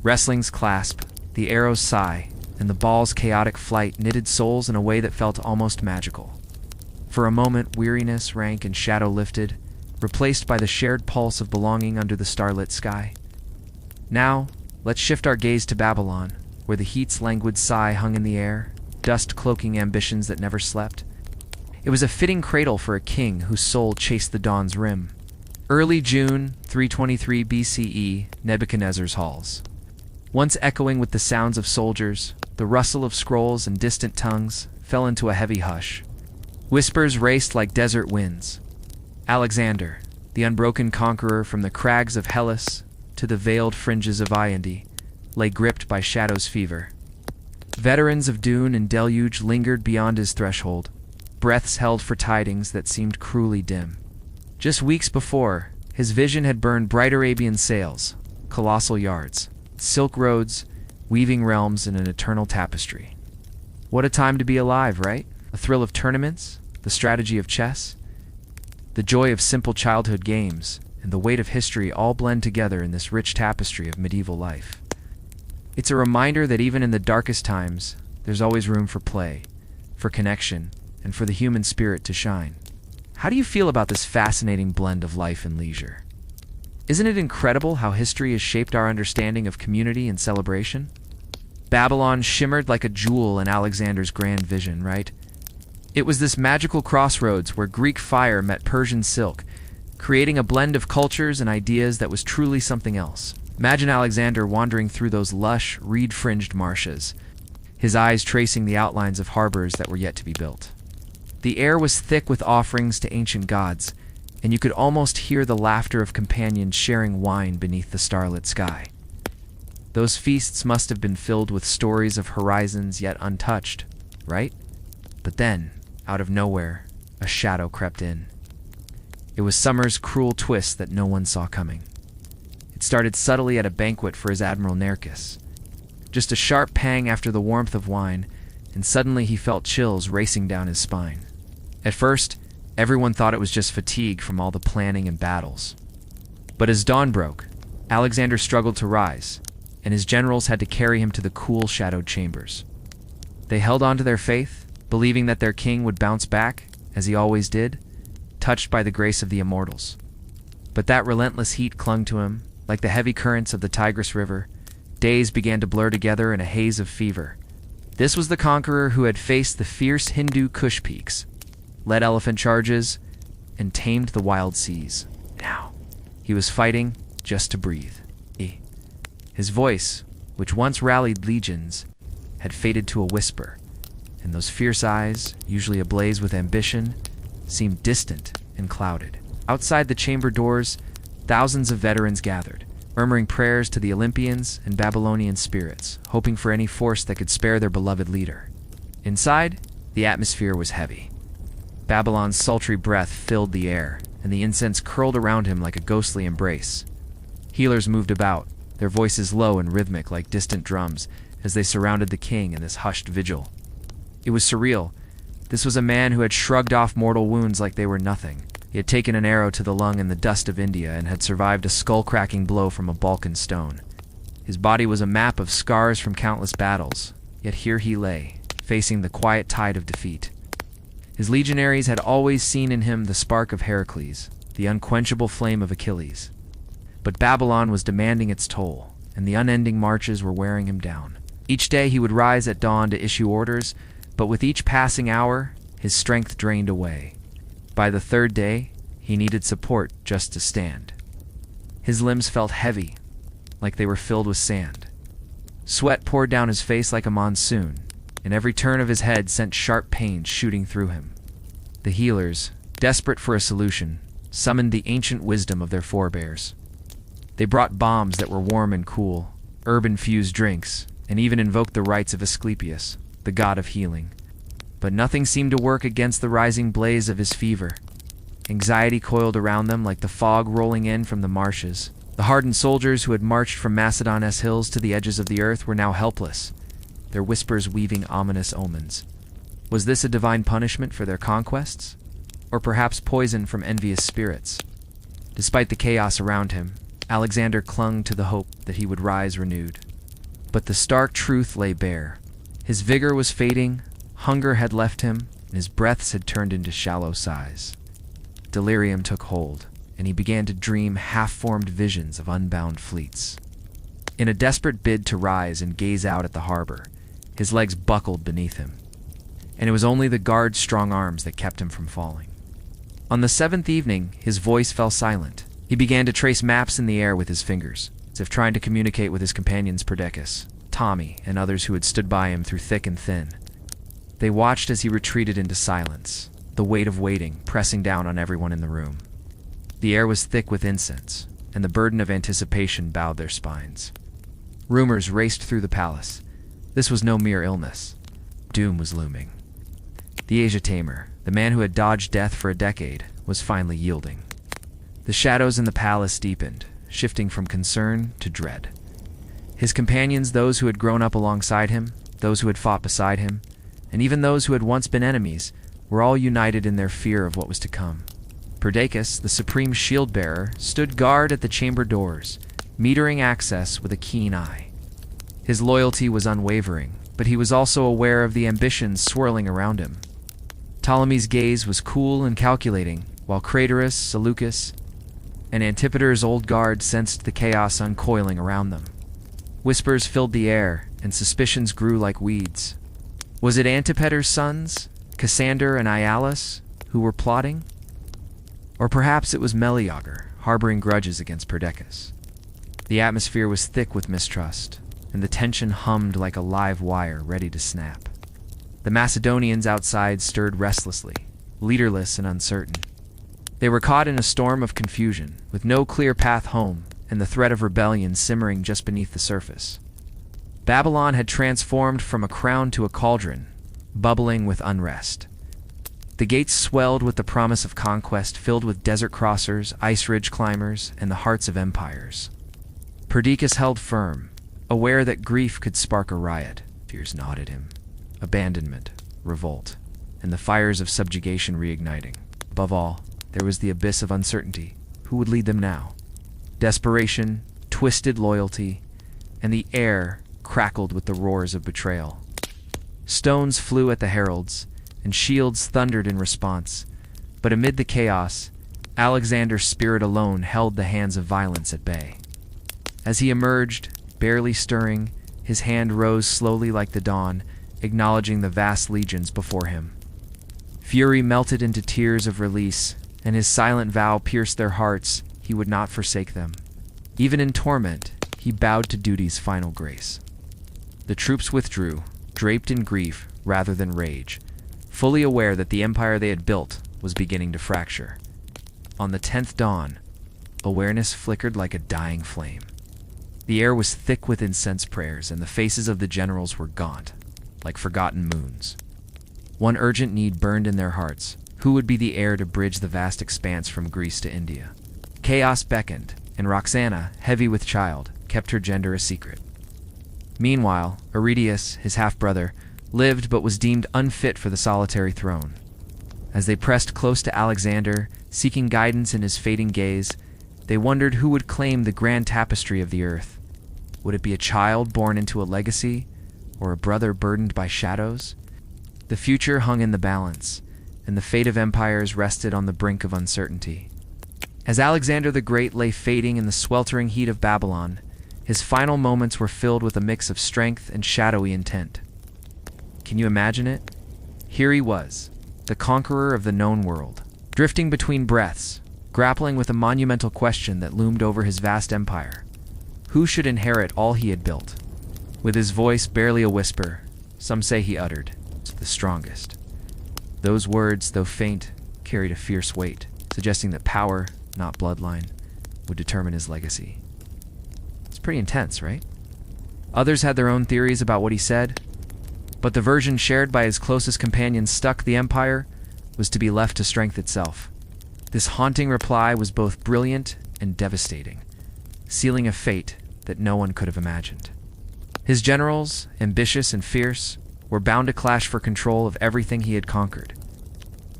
Wrestling's clasp, the arrow's sigh, and the ball's chaotic flight knitted souls in a way that felt almost magical. For a moment, weariness, rank, and shadow lifted, replaced by the shared pulse of belonging under the starlit sky. Now, let's shift our gaze to Babylon, where the heat's languid sigh hung in the air, dust cloaking ambitions that never slept. It was a fitting cradle for a king whose soul chased the dawn's rim. Early June, 323 BCE, Nebuchadnezzar's halls. Once echoing with the sounds of soldiers, the rustle of scrolls and distant tongues fell into a heavy hush. Whispers raced like desert winds. Alexander, the unbroken conqueror from the crags of Hellas to the veiled fringes of Iondi, lay gripped by shadow's fever. Veterans of Dune and Deluge lingered beyond his threshold, breaths held for tidings that seemed cruelly dim. Just weeks before, his vision had burned bright Arabian sails, colossal yards, silk roads, weaving realms in an eternal tapestry. What a time to be alive, right? The thrill of tournaments, the strategy of chess, the joy of simple childhood games, and the weight of history all blend together in this rich tapestry of medieval life. It's a reminder that even in the darkest times, there's always room for play, for connection, and for the human spirit to shine. How do you feel about this fascinating blend of life and leisure? Isn't it incredible how history has shaped our understanding of community and celebration? Babylon shimmered like a jewel in Alexander's grand vision, right? It was this magical crossroads where Greek fire met Persian silk, creating a blend of cultures and ideas that was truly something else. Imagine Alexander wandering through those lush, reed-fringed marshes, his eyes tracing the outlines of harbors that were yet to be built. The air was thick with offerings to ancient gods, and you could almost hear the laughter of companions sharing wine beneath the starlit sky. Those feasts must have been filled with stories of horizons yet untouched, right? But then, out of nowhere, a shadow crept in. It was summer's cruel twist that no one saw coming. It started subtly at a banquet for his Admiral Nearchus. Just a sharp pang after the warmth of wine, and suddenly he felt chills racing down his spine. At first, everyone thought it was just fatigue from all the planning and battles. But as dawn broke, Alexander struggled to rise, and his generals had to carry him to the cool, shadowed chambers. They held on to their faith, believing that their king would bounce back, as he always did, touched by the grace of the immortals. But that relentless heat clung to him, like the heavy currents of the Tigris River. Days began to blur together in a haze of fever. This was the conqueror who had faced the fierce Hindu Kush peaks, led elephant charges, and tamed the wild seas. Now, he was fighting just to breathe. His voice, which once rallied legions, had faded to a whisper, and those fierce eyes, usually ablaze with ambition, seemed distant and clouded. Outside the chamber doors, thousands of veterans gathered, murmuring prayers to the Olympians and Babylonian spirits, hoping for any force that could spare their beloved leader. Inside, the atmosphere was heavy. Babylon's sultry breath filled the air, and the incense curled around him like a ghostly embrace. Healers moved about, their voices low and rhythmic like distant drums, as they surrounded the king in this hushed vigil. It was surreal. This was a man who had shrugged off mortal wounds like they were nothing. He had taken an arrow to the lung in the dust of India and had survived a skull-cracking blow from a Balkan stone. His body was a map of scars from countless battles, yet here he lay, facing the quiet tide of defeat. His legionaries had always seen in him the spark of Heracles, the unquenchable flame of Achilles. But Babylon was demanding its toll, and the unending marches were wearing him down. Each day he would rise at dawn to issue orders, but with each passing hour, his strength drained away. By the third day, he needed support just to stand. His limbs felt heavy, like they were filled with sand. Sweat poured down his face like a monsoon, and every turn of his head sent sharp pains shooting through him. The healers, desperate for a solution, summoned the ancient wisdom of their forebears. They brought bombs that were warm and cool, herb-infused drinks, and even invoked the rites of Asclepius, the god of healing. But nothing seemed to work against the rising blaze of his fever. Anxiety coiled around them like the fog rolling in from the marshes. The hardened soldiers who had marched from Macedon's hills to the edges of the earth were now helpless, their whispers weaving ominous omens. Was this a divine punishment for their conquests? Or perhaps poison from envious spirits? Despite the chaos around him, Alexander clung to the hope that he would rise renewed. But the stark truth lay bare. His vigor was fading, hunger had left him, and his breaths had turned into shallow sighs. Delirium took hold, and he began to dream half-formed visions of unbound fleets. In a desperate bid to rise and gaze out at the harbor, his legs buckled beneath him, and it was only the guard's strong arms that kept him from falling. On the seventh evening, his voice fell silent. He began to trace maps in the air with his fingers, as if trying to communicate with his companions Perdiccas, Tommy, and others who had stood by him through thick and thin. They watched as he retreated into silence, the weight of waiting pressing down on everyone in the room. The air was thick with incense, and the burden of anticipation bowed their spines. Rumors raced through the palace. This was no mere illness. Doom was looming. The Asia Tamer, the man who had dodged death for a decade, was finally yielding. The shadows in the palace deepened, shifting from concern to dread. His companions, those who had grown up alongside him, those who had fought beside him, and even those who had once been enemies, were all united in their fear of what was to come. Perdiccas, the supreme shield-bearer, stood guard at the chamber doors, metering access with a keen eye. His loyalty was unwavering, but he was also aware of the ambitions swirling around him. Ptolemy's gaze was cool and calculating, while Craterus, Seleucus, and Antipater's old guard sensed the chaos uncoiling around them. Whispers filled the air, and suspicions grew like weeds. Was it Antipater's sons, Cassander and Ialus, who were plotting? Or perhaps it was Meleager, harboring grudges against Perdiccas. The atmosphere was thick with mistrust, and the tension hummed like a live wire ready to snap. The Macedonians outside stirred restlessly, leaderless and uncertain. They were caught in a storm of confusion, with no clear path home, and the threat of rebellion simmering just beneath the surface. Babylon had transformed from a crown to a cauldron, bubbling with unrest. The gates swelled with the promise of conquest, filled with desert crossers, ice ridge climbers, and the hearts of empires. Perdiccas held firm, aware that grief could spark a riot. Fears gnawed at him. Abandonment, revolt, and the fires of subjugation reigniting. Above all, there was the abyss of uncertainty. Who would lead them now? Desperation, twisted loyalty, and the air crackled with the roars of betrayal. Stones flew at the heralds, and shields thundered in response. But amid the chaos, Alexander's spirit alone held the hands of violence at bay. As he emerged, barely stirring, his hand rose slowly like the dawn, acknowledging the vast legions before him. Fury melted into tears of release, and his silent vow pierced their hearts. He would not forsake them. Even in torment, he bowed to duty's final grace. The troops withdrew, draped in grief rather than rage, fully aware that the empire they had built was beginning to fracture. On the 10th dawn, awareness flickered like a dying flame. The air was thick with incense prayers, and the faces of the generals were gaunt, like forgotten moons. One urgent need burned in their hearts. Who would be the heir to bridge the vast expanse from Greece to India? Chaos beckoned, and Roxana, heavy with child, kept her gender a secret. Meanwhile, Aridius, his half-brother, lived but was deemed unfit for the solitary throne. As they pressed close to Alexander, seeking guidance in his fading gaze, they wondered who would claim the grand tapestry of the earth. Would it be a child born into a legacy, or a brother burdened by shadows? The future hung in the balance, and the fate of empires rested on the brink of uncertainty. As Alexander the Great lay fading in the sweltering heat of Babylon, his final moments were filled with a mix of strength and shadowy intent. Can you imagine it? Here he was, the conqueror of the known world, drifting between breaths, grappling with a monumental question that loomed over his vast empire. Who should inherit all he had built? With his voice barely a whisper, some say he uttered, "The strongest." Those words, though faint, carried a fierce weight, suggesting that power, not bloodline, would determine his legacy. It's pretty intense, right? Others had their own theories about what he said, but the version shared by his closest companions stuck the empire was to be left to strength itself. This haunting reply was both brilliant and devastating, sealing a fate that no one could have imagined. His generals, ambitious and fierce, were bound to clash for control of everything he had conquered.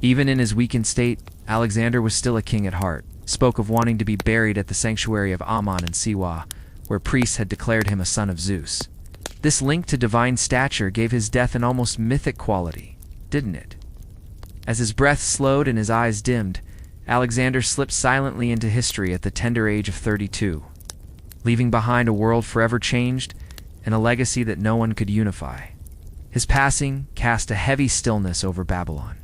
Even in his weakened state, Alexander was still a king at heart, spoke of wanting to be buried at the sanctuary of Ammon and Siwa, where priests had declared him a son of Zeus. This link to divine stature gave his death an almost mythic quality, didn't it? As his breath slowed and his eyes dimmed, Alexander slipped silently into history at the tender age of 32, leaving behind a world forever changed and a legacy that no one could unify. His passing cast a heavy stillness over Babylon.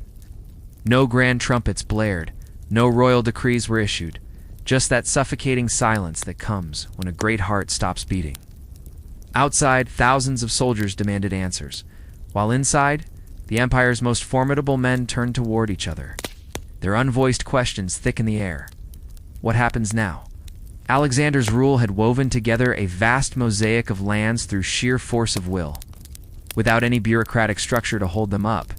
No grand trumpets blared, no royal decrees were issued, just that suffocating silence that comes when a great heart stops beating. Outside, thousands of soldiers demanded answers, while inside, the empire's most formidable men turned toward each other. Their unvoiced questions thick in the air. What happens now? Alexander's rule had woven together a vast mosaic of lands through sheer force of will, without any bureaucratic structure to hold them up.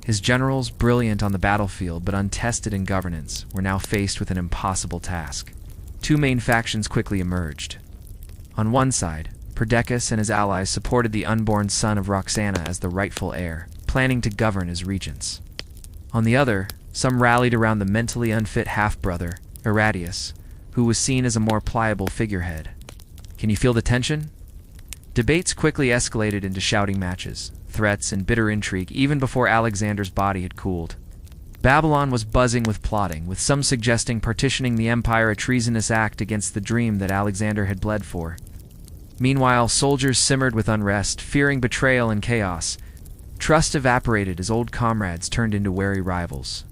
His generals, brilliant on the battlefield but untested in governance, were now faced with an impossible task. Two main factions quickly emerged. On one side, Perdiccas and his allies supported the unborn son of Roxana as the rightful heir, planning to govern as regents. On the other, some rallied around the mentally unfit half-brother, Arrhodius, who was seen as a more pliable figurehead. Can you feel the tension? Debates quickly escalated into shouting matches, threats, and bitter intrigue even before Alexander's body had cooled. Babylon was buzzing with plotting, with some suggesting partitioning the empire a treasonous act against the dream that Alexander had bled for. Meanwhile, soldiers simmered with unrest, fearing betrayal and chaos. Trust evaporated as old comrades turned into wary rivals.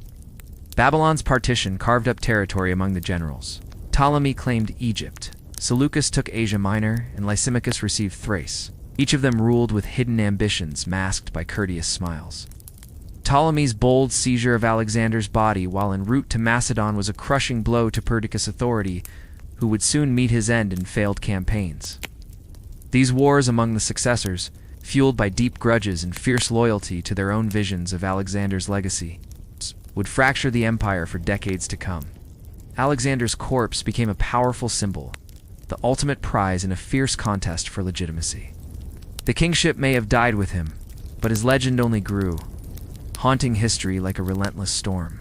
Babylon's partition carved up territory among the generals. Ptolemy claimed Egypt, Seleucus took Asia Minor, and Lysimachus received Thrace. Each of them ruled with hidden ambitions masked by courteous smiles. Ptolemy's bold seizure of Alexander's body while en route to Macedon was a crushing blow to Perdiccas' authority, who would soon meet his end in failed campaigns. These wars among the successors, fueled by deep grudges and fierce loyalty to their own visions of Alexander's legacy, would fracture the empire for decades to come. Alexander's corpse became a powerful symbol, the ultimate prize in a fierce contest for legitimacy. The kingship may have died with him, but his legend only grew, haunting history like a relentless storm.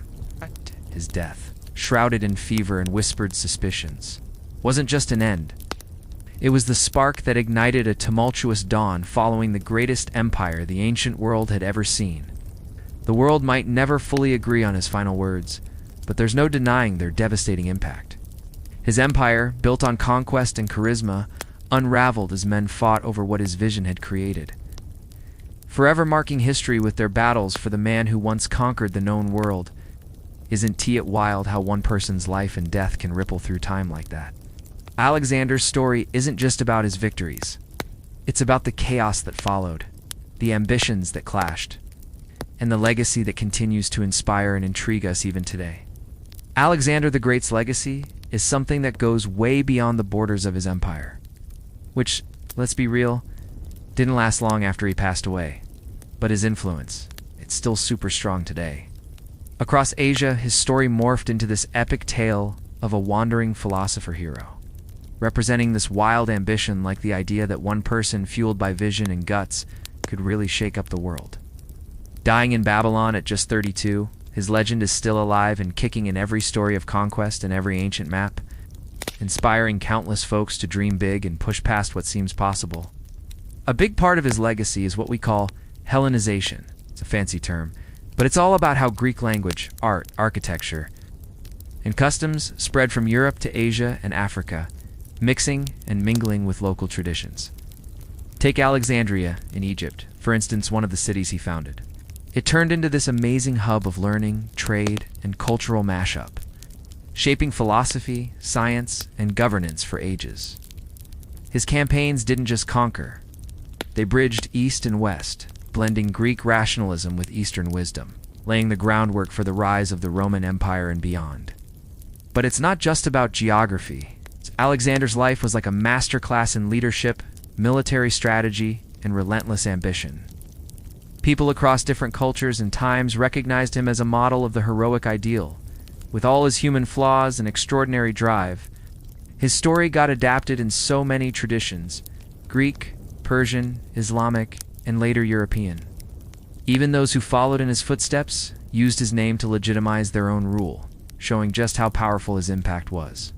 His death, shrouded in fever and whispered suspicions, wasn't just an end. It was the spark that ignited a tumultuous dawn following the greatest empire the ancient world had ever seen. The world might never fully agree on his final words, but there's no denying their devastating impact. His empire, built on conquest and charisma, unraveled as men fought over what his vision had created, forever marking history with their battles for the man who once conquered the known world. Isn't it wild how one person's life and death can ripple through time like that? Alexander's story isn't just about his victories. It's about the chaos that followed, the ambitions that clashed, and the legacy that continues to inspire and intrigue us even today. Alexander the Great's legacy is something that goes way beyond the borders of his empire, which, let's be real, didn't last long after he passed away. But his influence, it's still super strong today. Across Asia, his story morphed into this epic tale of a wandering philosopher hero, representing this wild ambition like the idea that one person fueled by vision and guts could really shake up the world. Dying in Babylon at just 32, his legend is still alive and kicking in every story of conquest and every ancient map. inspiring countless folks to dream big and push past what seems possible. A big part of his legacy is what we call Hellenization. It's a fancy term, but it's all about how Greek language, art, architecture, and customs spread from Europe to Asia and Africa, mixing and mingling with local traditions. Take Alexandria in Egypt, for instance, one of the cities he founded. It turned into this amazing hub of learning, trade, and cultural mashup, shaping philosophy, science, and governance for ages. His campaigns didn't just conquer. They bridged East and West, blending Greek rationalism with Eastern wisdom, laying the groundwork for the rise of the Roman Empire and beyond. But it's not just about geography. Alexander's life was like a masterclass in leadership, military strategy, and relentless ambition. People across different cultures and times recognized him as a model of the heroic ideal. With all his human flaws and extraordinary drive, his story got adapted in so many traditions: Greek, Persian, Islamic, and later European. Even those who followed in his footsteps used his name to legitimize their own rule, showing just how powerful his impact was.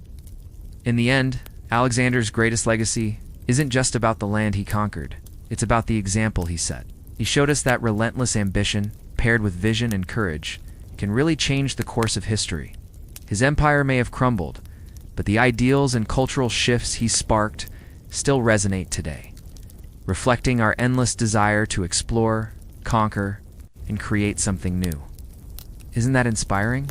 In the end, Alexander's greatest legacy isn't just about the land he conquered, it's about the example he set. He showed us that relentless ambition, paired with vision and courage, can really change the course of history. His empire may have crumbled, but the ideals and cultural shifts he sparked still resonate today, reflecting our endless desire to explore, conquer, and create something new. Isn't that inspiring?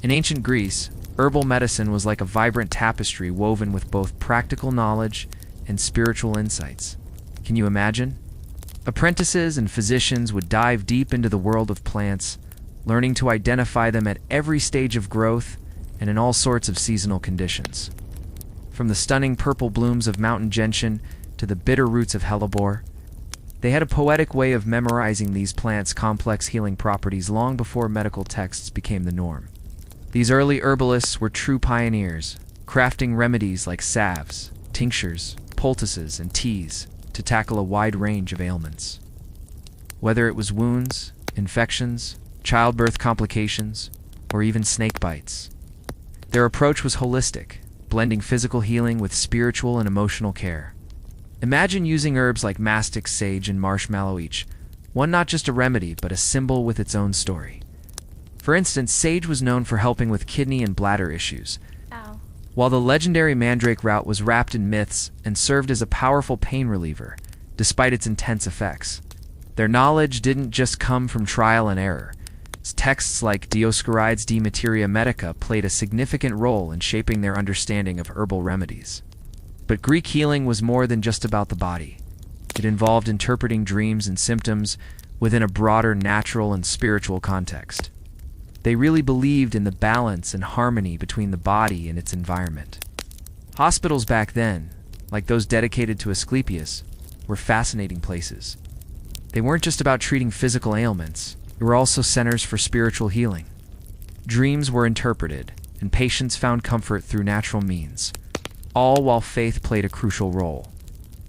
In ancient Greece, herbal medicine was like a vibrant tapestry woven with both practical knowledge and spiritual insights. Can you imagine? Apprentices and physicians would dive deep into the world of plants, learning to identify them at every stage of growth and in all sorts of seasonal conditions. From the stunning purple blooms of mountain gentian to the bitter roots of hellebore, they had a poetic way of memorizing these plants' complex healing properties long before medical texts became the norm. These early herbalists were true pioneers, crafting remedies like salves, tinctures, poultices, and teas to tackle a wide range of ailments. Whether it was wounds, infections, childbirth complications, or even snake bites, their approach was holistic, blending physical healing with spiritual and emotional care. Imagine using herbs like mastic, sage, and marshmallow each, one not just a remedy, but a symbol with its own story. For instance, sage was known for helping with kidney and bladder issues, while the legendary mandrake root was wrapped in myths and served as a powerful pain reliever, despite its intense effects. Their knowledge didn't just come from trial and error. Texts like Dioscorides de Materia Medica played a significant role in shaping their understanding of herbal remedies. But Greek healing was more than just about the body. It involved interpreting dreams and symptoms within a broader natural and spiritual context. They really believed in the balance and harmony between the body and its environment. Hospitals back then, like those dedicated to Asclepius, were fascinating places. They weren't just about treating physical ailments, they were also centers for spiritual healing. Dreams were interpreted, and patients found comfort through natural means, all while faith played a crucial role.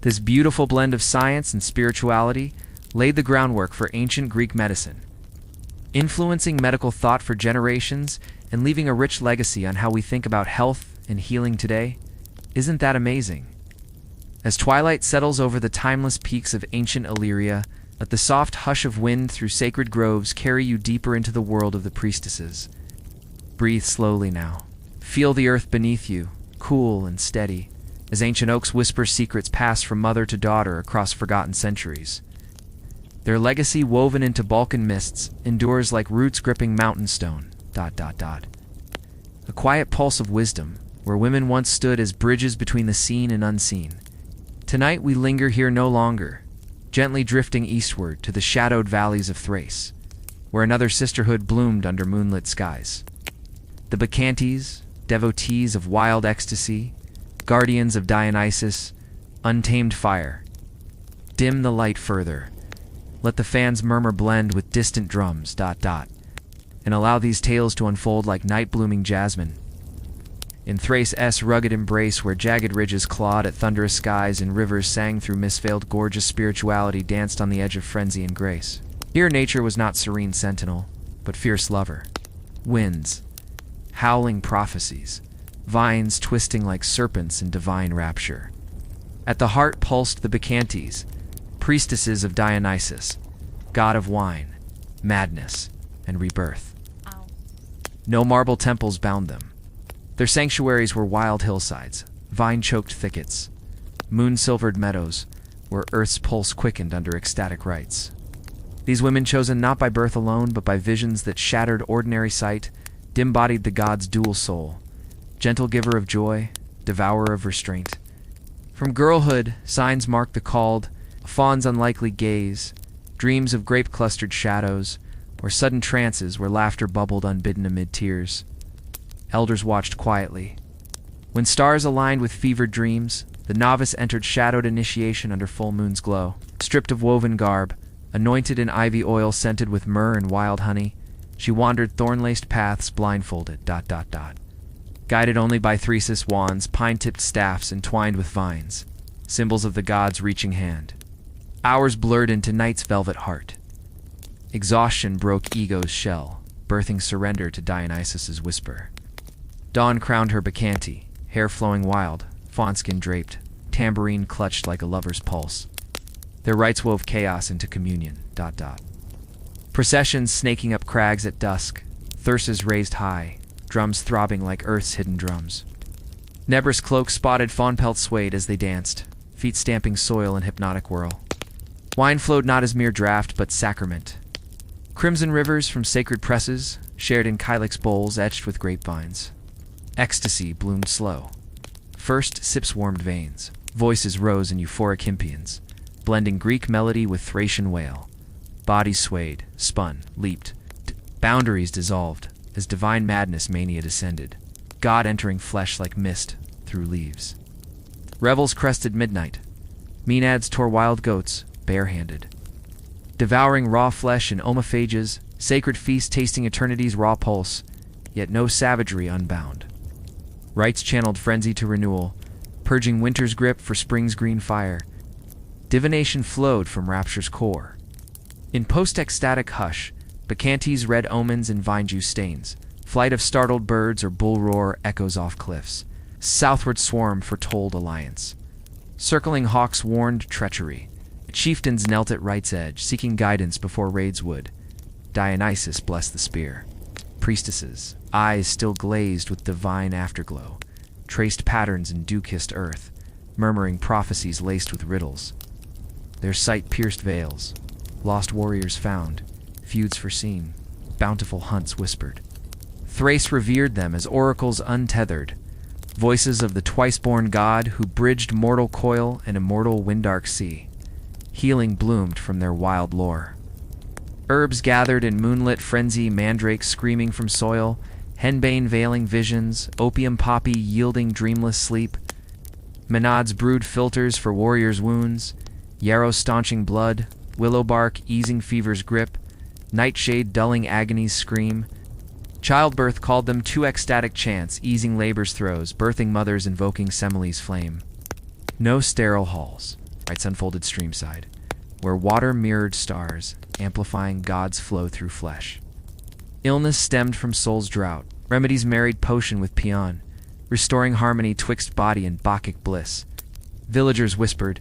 This beautiful blend of science and spirituality laid the groundwork for ancient Greek medicine, influencing medical thought for generations and leaving a rich legacy on how we think about health and healing today. Isn't that amazing? As twilight settles over the timeless peaks of ancient Illyria, let the soft hush of wind through sacred groves carry you deeper into the world of the priestesses. Breathe slowly now. Feel the earth beneath you, cool and steady, as ancient oaks whisper secrets passed from mother to daughter across forgotten centuries. Their legacy, woven into Balkan mists, endures like roots gripping mountain stone. A quiet pulse of wisdom, where women once stood as bridges between the seen and unseen. Tonight we linger here no longer, gently drifting eastward to the shadowed valleys of Thrace, where another sisterhood bloomed under moonlit skies. The Bacchantes, devotees of wild ecstasy, guardians of Dionysus, untamed fire. Dim the light further. Let the fans' murmur blend with distant drums, and allow these tales to unfold like night-blooming jasmine. In Thrace's rugged embrace, where jagged ridges clawed at thunderous skies and rivers sang through mist-veiled, gorgeous spirituality danced on the edge of frenzy and grace. Here nature was not serene sentinel, but fierce lover. Winds, howling prophecies, vines twisting like serpents in divine rapture. At the heart pulsed the Bacchantes, priestesses of Dionysus, god of wine, madness, and rebirth. No marble temples bound them. Their sanctuaries were wild hillsides, vine-choked thickets, moon-silvered meadows, where Earth's pulse quickened under ecstatic rites. These women, chosen not by birth alone, but by visions that shattered ordinary sight, dim-bodied the god's dual soul, gentle giver of joy, devourer of restraint. From girlhood, signs marked the called, a fawn's unlikely gaze, dreams of grape-clustered shadows, or sudden trances where laughter bubbled unbidden amid tears. Elders watched quietly. When stars aligned with fevered dreams, the novice entered shadowed initiation under full moon's glow. Stripped of woven garb, anointed in ivy oil scented with myrrh and wild honey, she wandered thorn-laced paths blindfolded, guided only by Theseus' wands, pine-tipped staffs entwined with vines, symbols of the god's reaching hand. Hours blurred into night's velvet heart. Exhaustion broke ego's shell, birthing surrender to Dionysus's whisper. Dawn crowned her Bacchante, hair flowing wild, fawnskin draped, tambourine clutched like a lover's pulse. Their rites wove chaos into communion, Processions snaking up crags at dusk, thyrses raised high, drums throbbing like Earth's hidden drums. Nebra's cloak spotted fawn pelt swayed as they danced, feet stamping soil in hypnotic whirl. Wine flowed not as mere draught, but sacrament. Crimson rivers from sacred presses, shared in kylix bowls etched with grapevines. Ecstasy bloomed slow. First sips warmed veins. Voices rose in euphoric hympians, blending Greek melody with Thracian wail. Bodies swayed, spun, leaped. Boundaries dissolved as divine madness mania descended, God entering flesh like mist through leaves. Revels crested midnight. Maenads tore wild goats, barehanded. Devouring raw flesh in omophages, sacred feasts tasting eternity's raw pulse, yet no savagery unbound. Rites channeled frenzy to renewal, purging winter's grip for spring's green fire. Divination flowed from rapture's core. In post-ecstatic hush, Bacchantes read omens and vine juice stains. Flight of startled birds or bull roar echoes off cliffs. Southward swarm foretold alliance. Circling hawks warned treachery. Chieftains knelt at right's edge, seeking guidance before raids would. Dionysus blessed the spear. Priestesses, eyes still glazed with divine afterglow, traced patterns in dew-kissed earth, murmuring prophecies laced with riddles. Their sight pierced veils, lost warriors found, feuds foreseen, bountiful hunts whispered. Thrace revered them as oracles untethered, voices of the twice-born god who bridged mortal coil and immortal windark sea. Healing bloomed from their wild lore. Herbs gathered in moonlit frenzy, mandrakes screaming from soil, henbane veiling visions, opium poppy yielding dreamless sleep. Maenads brewed filters for warriors' wounds, yarrow staunching blood, willow bark easing fever's grip, nightshade dulling agony's scream. Childbirth called them to ecstatic chants, easing labor's throes, birthing mothers invoking Semele's flame. No sterile halls, rites unfolded streamside, where water mirrored stars, amplifying God's flow through flesh. Illness stemmed from soul's drought, remedies married potion with peon, restoring harmony twixt body and Bacchic bliss. Villagers whispered,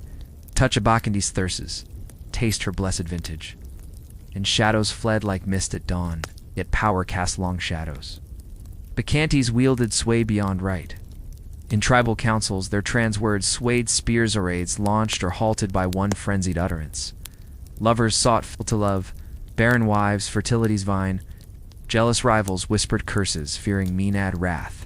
touch a Bacchante's thyrses, taste her blessed vintage. And shadows fled like mist at dawn, yet power cast long shadows. Bacchantes wielded sway beyond right. In tribal councils, their trans words swayed spears or raids launched or halted by one frenzied utterance. Lovers sought to love, barren wives, fertility's vine. Jealous rivals whispered curses, fearing Maenad wrath.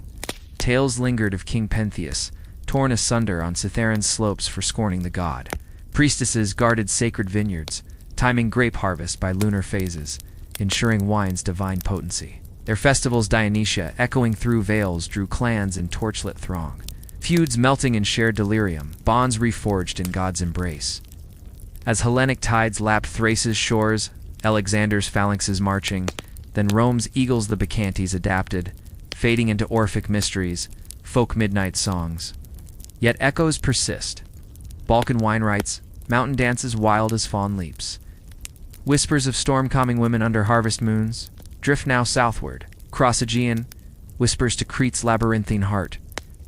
Tales lingered of King Pentheus, torn asunder on Cytheron's slopes for scorning the god. Priestesses guarded sacred vineyards, timing grape harvest by lunar phases, ensuring wine's divine potency. Their festivals Dionysia, echoing through veils, drew clans in torchlit throng. Feuds melting in shared delirium, bonds reforged in God's embrace. As Hellenic tides lapped Thrace's shores, Alexander's phalanxes marching, then Rome's eagles the Bacchantes adapted, fading into Orphic mysteries, folk midnight songs. Yet echoes persist. Balkan wine rites, mountain dances wild as fawn leaps. Whispers of storm-calming women under harvest moons, drift now southward, cross Aegean, whispers to Crete's labyrinthine heart,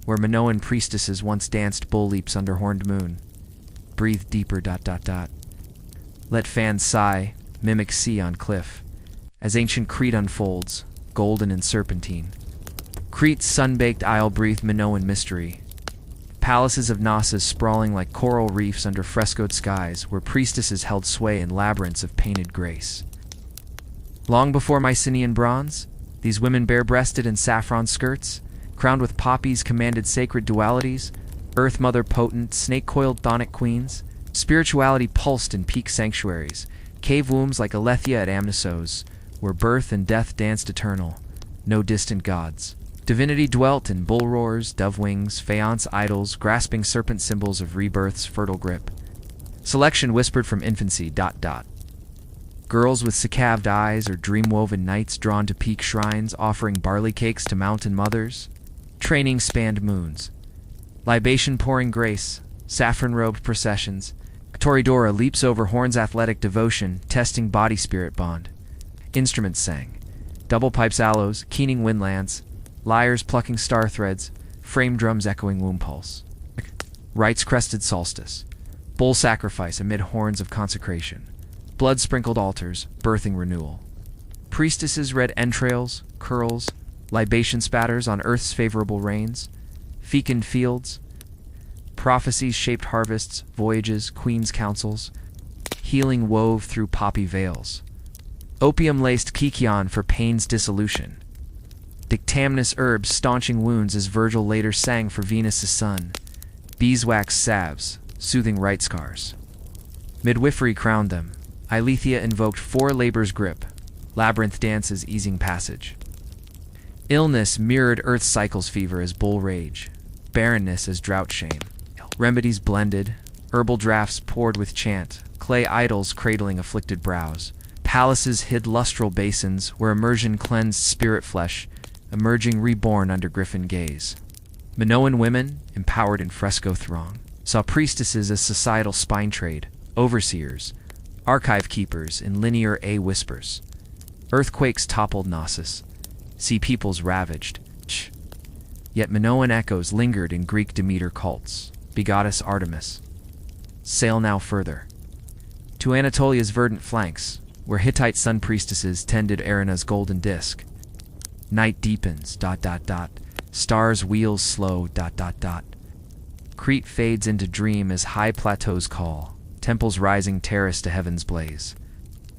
where Minoan priestesses once danced bull leaps under horned moon. Breathe deeper, Let fans sigh, mimic sea on cliff, as ancient Crete unfolds, golden and serpentine. Crete's sun-baked isle breathed Minoan mystery. Palaces of Knossos sprawling like coral reefs under frescoed skies, where priestesses held sway in labyrinths of painted grace. Long before Mycenaean bronze, these women bare-breasted in saffron skirts, crowned with poppies, commanded sacred dualities, Earth Mother potent, snake-coiled thonic queens, spirituality pulsed in peak sanctuaries, cave wombs like Aletheia at Amnisos, where birth and death danced eternal, no distant gods. Divinity dwelt in bull roars, dove wings, faience idols, grasping serpent symbols of rebirth's fertile grip. Selection whispered from infancy, Girls with cicaved eyes or dream-woven knights drawn to peak shrines, offering barley cakes to mountain mothers. Training spanned moons. Libation-pouring grace, saffron-robed processions. Toridora leaps over horns athletic devotion, testing body-spirit bond. Instruments sang. Double pipes aloes, keening windlands, lyres plucking star threads, frame drums echoing womb pulse. Rites crested solstice. Bull sacrifice amid horns of consecration. Blood-sprinkled altars, birthing renewal. Priestesses read entrails, curls, libation spatters on earth's favorable rains. Fecund fields. Prophecies shaped harvests, voyages, queens' councils. Healing wove through poppy veils. Opium-laced kikion for pain's dissolution. Dictamnous herbs staunching wounds as Virgil later sang for Venus' son. Beeswax salves, soothing right scars. Midwifery crowned them. Ilethia invoked 4 labor's grip. Labyrinth dances easing passage. Illness mirrored Earth's cycle's fever as bull rage. Barrenness as drought shame. Remedies blended. Herbal draughts poured with chant. Clay idols cradling afflicted brows. Palaces hid lustral basins where immersion cleansed spirit flesh, emerging reborn under griffin gaze. Minoan women, empowered in fresco throng, saw priestesses as societal spine trade, overseers, archive keepers in linear A whispers. Earthquakes toppled Knossos, sea peoples ravaged. Yet Minoan echoes lingered in Greek Demeter cults, begoddess Artemis. Sail now further. To Anatolia's verdant flanks, where Hittite sun priestesses tended Erina's golden disk. Night deepens, Stars wheels slow, Crete fades into dream as high plateaus call, temples rising terrace to heaven's blaze.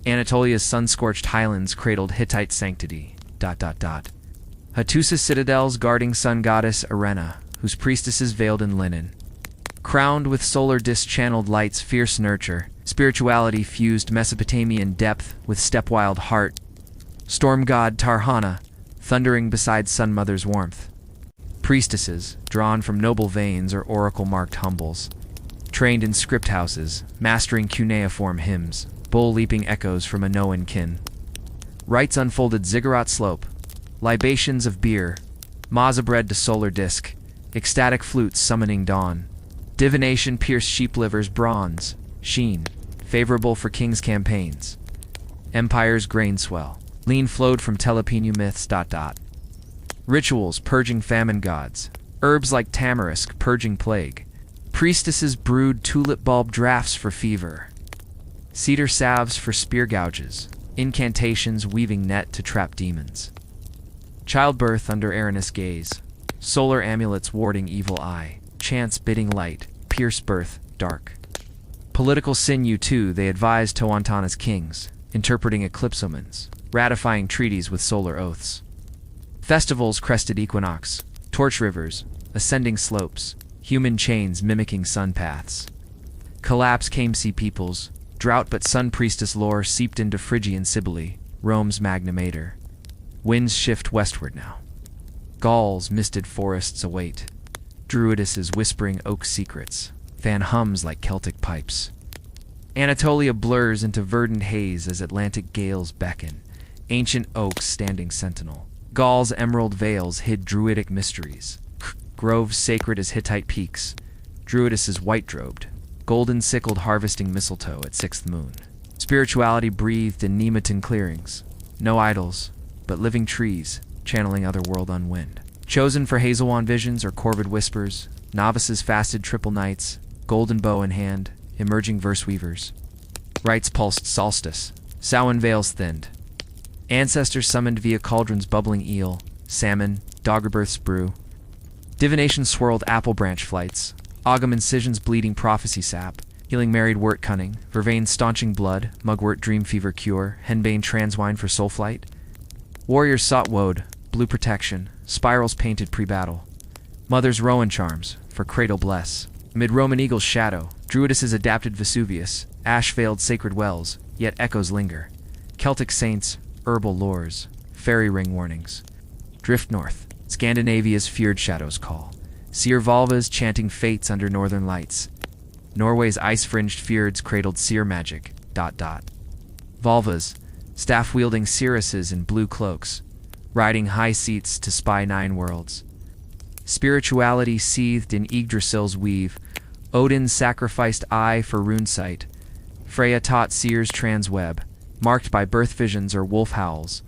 Anatolia's sun-scorched highlands cradled Hittite sanctity, Hattusa's citadels guarding sun goddess Irena, whose priestesses veiled in linen. Crowned with solar disk-channeled light's fierce nurture, spirituality fused Mesopotamian depth with steppe-wild heart. Storm god Tarhana, thundering beside Sun Mother's warmth. Priestesses, drawn from noble veins or oracle-marked humbles. Trained in script houses, mastering cuneiform hymns, bull-leaping echoes from Minoan kin. Rites unfolded ziggurat slope, libations of beer, maza bread to solar disk, ecstatic flutes summoning dawn. Divination pierced sheep livers bronze, sheen, favorable for kings' campaigns. Empire's grain swell, lean flowed from Telepinu myths. Rituals purging famine gods, herbs like tamarisk purging plague. Priestesses brewed tulip bulb draughts for fever. Cedar salves for spear gouges, incantations weaving net to trap demons. Childbirth under Erinus gaze, solar amulets warding evil eye, chants bidding light, pierce birth, dark. Political sinew too they advised Toantana's kings, interpreting eclipse omens, ratifying treaties with solar oaths. Festivals crested equinox, torch rivers, ascending slopes, human chains mimicking sun paths. Collapse came sea peoples, drought but sun priestess lore seeped into Phrygian Cybele, Rome's magna mater. Winds shift westward now. Gauls misted forests await. Druidesses whispering oak secrets, fan hums like Celtic pipes. Anatolia blurs into verdant haze as Atlantic gales beckon, ancient oaks standing sentinel. Gaul's emerald veils hid druidic mysteries. Groves sacred as Hittite peaks, druidesses white-robed, golden-sickled harvesting mistletoe at sixth moon. Spirituality breathed in Nemetan clearings. No idols, but living trees, channeling otherworld on wind. Chosen for Hazelwand visions or Corvid whispers, novices fasted triple nights, golden bow in hand, emerging verse weavers. Rites pulsed solstice, Samhain veils thinned. Ancestors summoned via cauldrons bubbling eel, salmon, Doggerbirth's brew. Divination swirled apple branch flights, Ogham incisions bleeding prophecy sap, healing married wort cunning, vervain staunching blood, mugwort dream fever cure, henbane transwine for soul flight. Warriors sought woad, blue protection, spirals painted pre-battle. Mother's Rowan charms, for cradle bless. Mid Roman eagle's shadow, Druidess's adapted Vesuvius, ash-veiled sacred wells, yet echoes linger. Celtic saints, herbal lores, fairy ring warnings. Drift north, Scandinavia's feared shadows call. Seer Volvas chanting fates under northern lights. Norway's ice-fringed fjords cradled seer magic, ... Volvas, staff-wielding seeresses in blue cloaks, riding high seats to spy 9 worlds. Spirituality seethed in Yggdrasil's weave, Odin's sacrificed eye for rune sight. Freya taught seers transweb, marked by birth visions or wolf howls.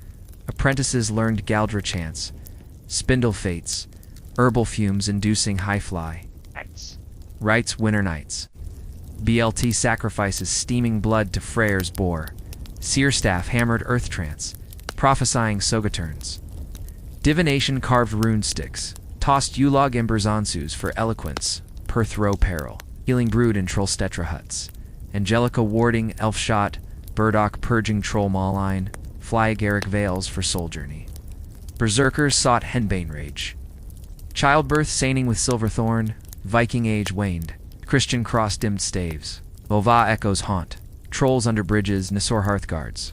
Apprentices learned Galdra chants, spindle fates, herbal fumes inducing high fly. Rites winter nights. BLT sacrifices steaming blood to Freyr's boar. Seer staff hammered earth trance, prophesying sogaturns. Divination carved rune sticks, tossed Ulog Imberzansus for eloquence, Perthrow peril, healing brood in Trollstetra huts. Angelica warding elf shot, Burdock purging troll malign, fly agaric veils for soul journey. Berserkers sought henbane rage. Childbirth seining with silverthorn, Viking age waned, Christian cross dimmed staves. Volva echoes haunt, trolls under bridges, Nisor hearthguards.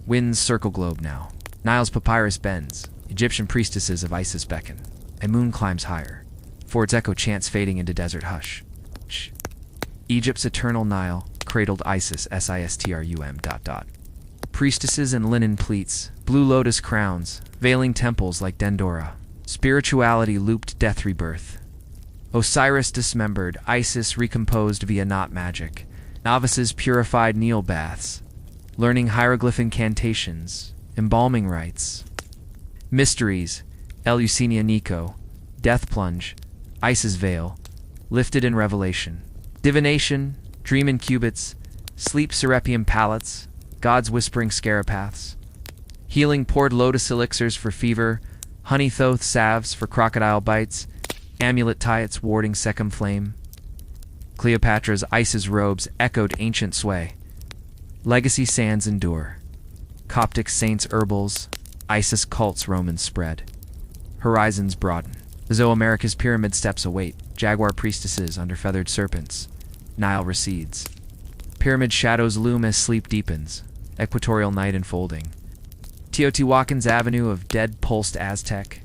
Winds circle globe now, Nile's papyrus bends, Egyptian priestesses of Isis beckon. A moon climbs higher, Ford's echo chants fading into desert hush. Shh. Egypt's eternal Nile, cradled Isis sistrum ... Priestesses in linen pleats, blue lotus crowns, veiling temples like Dendora. Spirituality looped death rebirth. Osiris dismembered, Isis recomposed via not magic. Novices purified Nile baths, learning hieroglyph incantations, embalming rites. Mysteries, Eleusenia Nico, death plunge, Isis veil, lifted in revelation. Divination, dream incubits, sleep serepium palates, gods whispering scarapaths. Healing poured lotus elixirs for fever, honey thoth salves for crocodile bites, amulet tiets warding Secum flame. Cleopatra's Isis robes echoed ancient sway. Legacy sands endure. Coptic saints' herbals, Isis cults Romans spread. Horizons broaden. Mesoamerica's pyramid steps await, jaguar priestesses under feathered serpents. Nile recedes. Pyramid shadows loom as sleep deepens, equatorial night enfolding. Teotihuacan's avenue of dead pulsed Aztec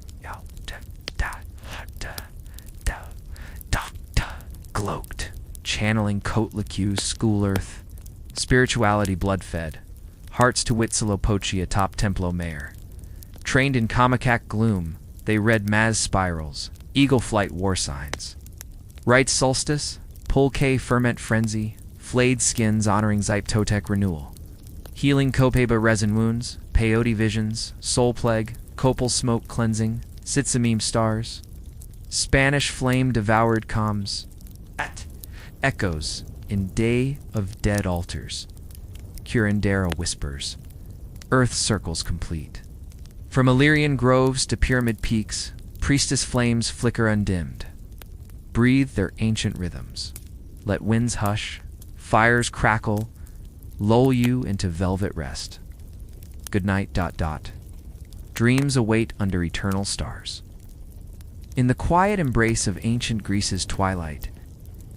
gloat, channeling Kotlacu's school earth. Spirituality blood-fed, hearts to Huitzilopochtli atop Templo Mayor. Trained in Kamacac gloom, they read Maz spirals, eagle flight war signs. Rites solstice, pulque ferment frenzy, flayed skins honoring Zyptotec renewal. Healing Copeba resin wounds, peyote visions, soul plague, copal smoke cleansing, Sitsamim stars. Spanish flame devoured comms. Echoes in day of dead altars. Curandera whispers. Earth circles complete. From Illyrian groves to pyramid peaks, priestess flames flicker undimmed. Breathe their ancient rhythms. Let winds hush, fires crackle, lull you into velvet rest. Good night. Dreams await under eternal stars. In the quiet embrace of ancient Greece's twilight,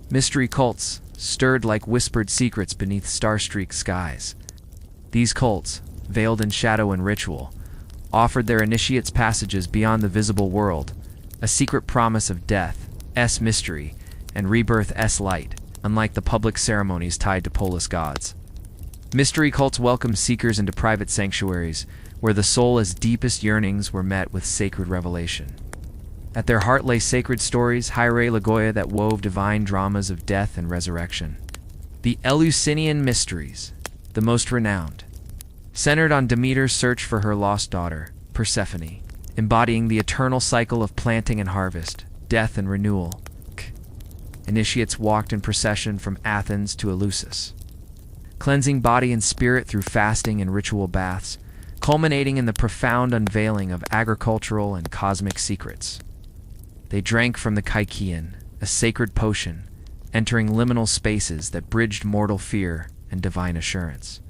mystery cults stirred like whispered secrets beneath star-streaked skies. These cults, veiled in shadow and ritual, offered their initiates passages beyond the visible world, a secret promise of death, mystery, and rebirth, light, unlike the public ceremonies tied to Polis gods. Mystery cults welcomed seekers into private sanctuaries, where the soul's deepest yearnings were met with sacred revelation. At their heart lay sacred stories, Hyrae Lagoya, that wove divine dramas of death and resurrection. The Eleusinian Mysteries, the most renowned, centered on Demeter's search for her lost daughter, Persephone, embodying the eternal cycle of planting and harvest, death and renewal. Initiates walked in procession from Athens to Eleusis, cleansing body and spirit through fasting and ritual baths, culminating in the profound unveiling of agricultural and cosmic secrets. They drank from the Kykeon, a sacred potion, entering liminal spaces that bridged mortal fear and divine assurance.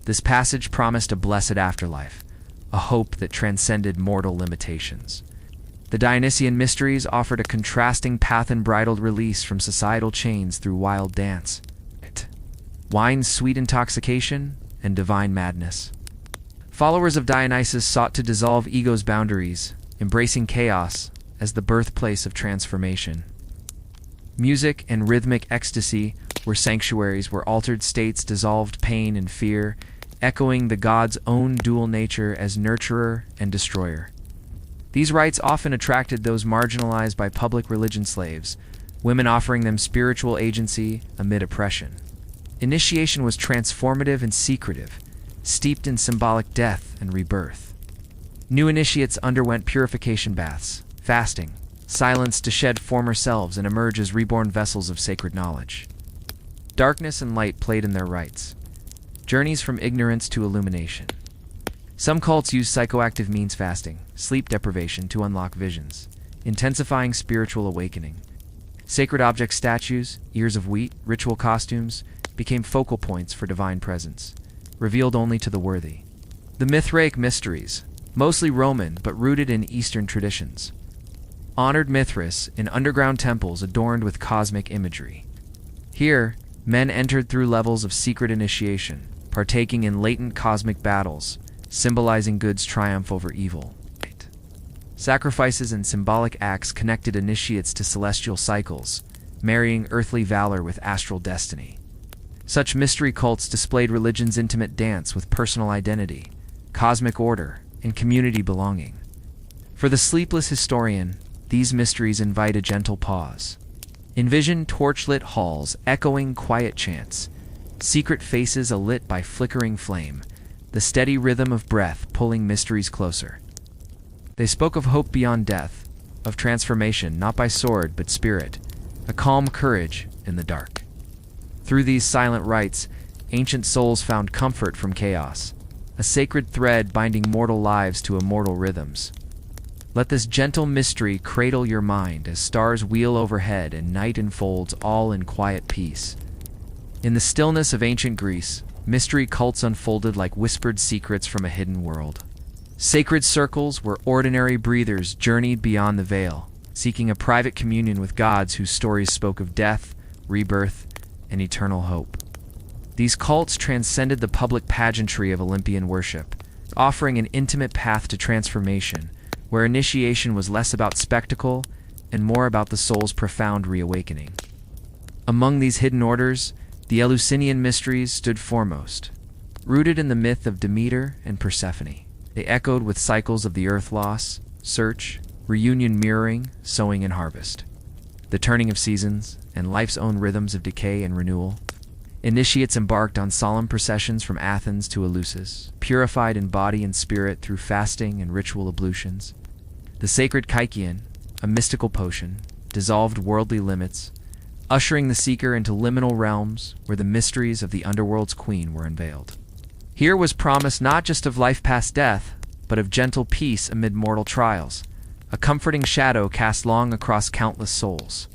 This passage promised a blessed afterlife, a hope that transcended mortal limitations. The Dionysian mysteries offered a contrasting path and bridled release from societal chains through wild dance, wine's sweet intoxication, and divine madness. Followers of Dionysus sought to dissolve ego's boundaries, embracing chaos as the birthplace of transformation. Music and rhythmic ecstasy were sanctuaries where altered states dissolved pain and fear, echoing the god's own dual nature as nurturer and destroyer. These rites often attracted those marginalized by public religion slaves, women offering them spiritual agency amid oppression. Initiation was transformative and secretive, steeped in symbolic death and rebirth. New initiates underwent purification baths, fasting, silence to shed former selves and emerge as reborn vessels of sacred knowledge. Darkness and light played in their rites, journeys from ignorance to illumination. Some cults use psychoactive means fasting, sleep deprivation to unlock visions, intensifying spiritual awakening. Sacred object statues, ears of wheat, ritual costumes became focal points for divine presence, revealed only to the worthy. The Mithraic mysteries, mostly Roman but rooted in Eastern traditions, honored Mithras in underground temples adorned with cosmic imagery. Here, men entered through levels of secret initiation, partaking in latent cosmic battles, symbolizing good's triumph over evil. Sacrifices and symbolic acts connected initiates to celestial cycles, marrying earthly valor with astral destiny. Such mystery cults displayed religion's intimate dance with personal identity, cosmic order, and community belonging. For the sleepless historian, these mysteries invite a gentle pause. Envision torchlit halls echoing quiet chants, secret faces alit by flickering flame, the steady rhythm of breath pulling mysteries closer. They spoke of hope beyond death, of transformation not by sword but spirit, a calm courage in the dark. Through these silent rites, ancient souls found comfort from chaos, a sacred thread binding mortal lives to immortal rhythms. Let this gentle mystery cradle your mind as stars wheel overhead and night unfolds all in quiet peace. In the stillness of ancient Greece, mystery cults unfolded like whispered secrets from a hidden world. Sacred circles where ordinary breathers journeyed beyond the veil, seeking a private communion with gods whose stories spoke of death, rebirth, and eternal hope. These cults transcended the public pageantry of Olympian worship, offering an intimate path to transformation, where initiation was less about spectacle and more about the soul's profound reawakening. Among these hidden orders, the Eleusinian mysteries stood foremost. Rooted in the myth of Demeter and Persephone, they echoed with cycles of the earth loss, search, reunion mirroring, sowing and harvest, the turning of seasons, and life's own rhythms of decay and renewal. Initiates embarked on solemn processions from Athens to Eleusis, purified in body and spirit through fasting and ritual ablutions. The sacred Kykeon, a mystical potion, dissolved worldly limits, ushering the seeker into liminal realms where the mysteries of the underworld's queen were unveiled. Here was promise not just of life past death, but of gentle peace amid mortal trials, a comforting shadow cast long across countless souls.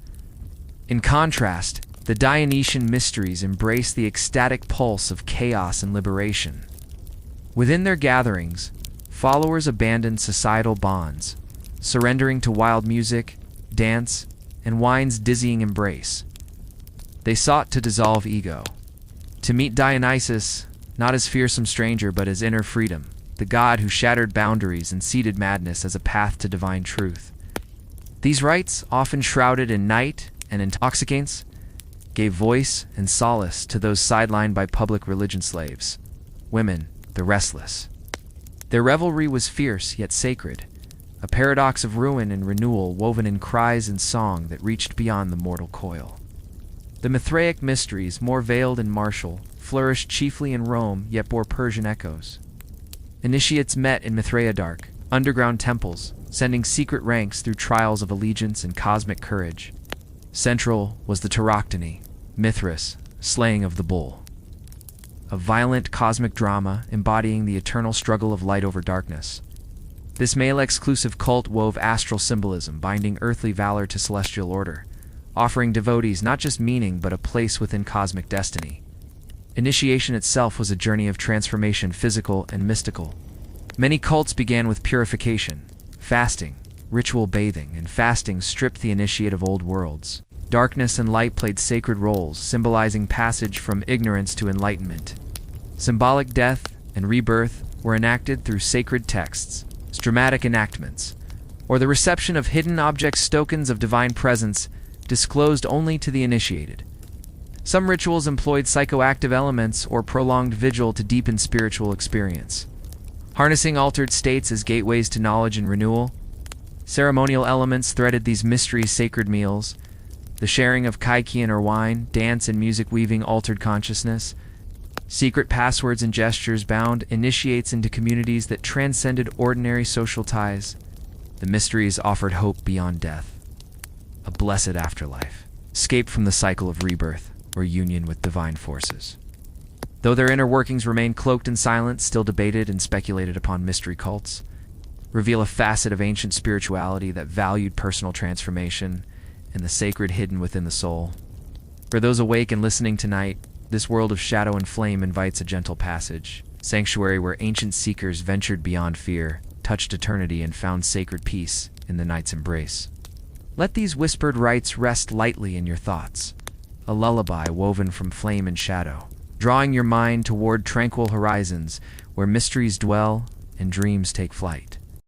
In contrast, the Dionysian mysteries embrace the ecstatic pulse of chaos and liberation. Within their gatherings, followers abandoned societal bonds, surrendering to wild music, dance, and wine's dizzying embrace. They sought to dissolve ego, to meet Dionysus not as fearsome stranger but as inner freedom, the god who shattered boundaries and seeded madness as a path to divine truth. These rites, often shrouded in night and intoxicants, gave voice and solace to those sidelined by public religion slaves, women, the restless. Their revelry was fierce yet sacred, a paradox of ruin and renewal woven in cries and song that reached beyond the mortal coil. The Mithraic mysteries, more veiled and martial, flourished chiefly in Rome yet bore Persian echoes. Initiates met in Mithraea dark, underground temples, sending secret ranks through trials of allegiance and cosmic courage. Central was the Tauroctony, Mithras, slaying of the bull. A violent cosmic drama embodying the eternal struggle of light over darkness. This male-exclusive cult wove astral symbolism, binding earthly valor to celestial order, offering devotees not just meaning but a place within cosmic destiny. Initiation itself was a journey of transformation, physical and mystical. Many cults began with purification, fasting, ritual bathing, and fasting stripped the initiate of old worlds. Darkness and light played sacred roles, symbolizing passage from ignorance to enlightenment. Symbolic death and rebirth were enacted through sacred texts, dramatic enactments, or the reception of hidden objects, tokens of divine presence, disclosed only to the initiated. Some rituals employed psychoactive elements or prolonged vigil to deepen spiritual experience, harnessing altered states as gateways to knowledge and renewal. Ceremonial elements threaded these mysteries, sacred meals, the sharing of kaikian or wine, dance and music weaving altered consciousness. Secret passwords and gestures bound initiates into communities that transcended ordinary social ties. The mysteries offered hope beyond death, a blessed afterlife, escape from the cycle of rebirth or union with divine forces. Though their inner workings remain cloaked in silence, still debated and speculated upon, mystery cults reveal a facet of ancient spirituality that valued personal transformation and the sacred hidden within the soul. For those awake and listening tonight, this world of shadow and flame invites a gentle passage, sanctuary where ancient seekers ventured beyond fear, touched eternity, and found sacred peace in the night's embrace. Let these whispered rites rest lightly in your thoughts, a lullaby woven from flame and shadow, drawing your mind toward tranquil horizons where mysteries dwell and dreams take flight.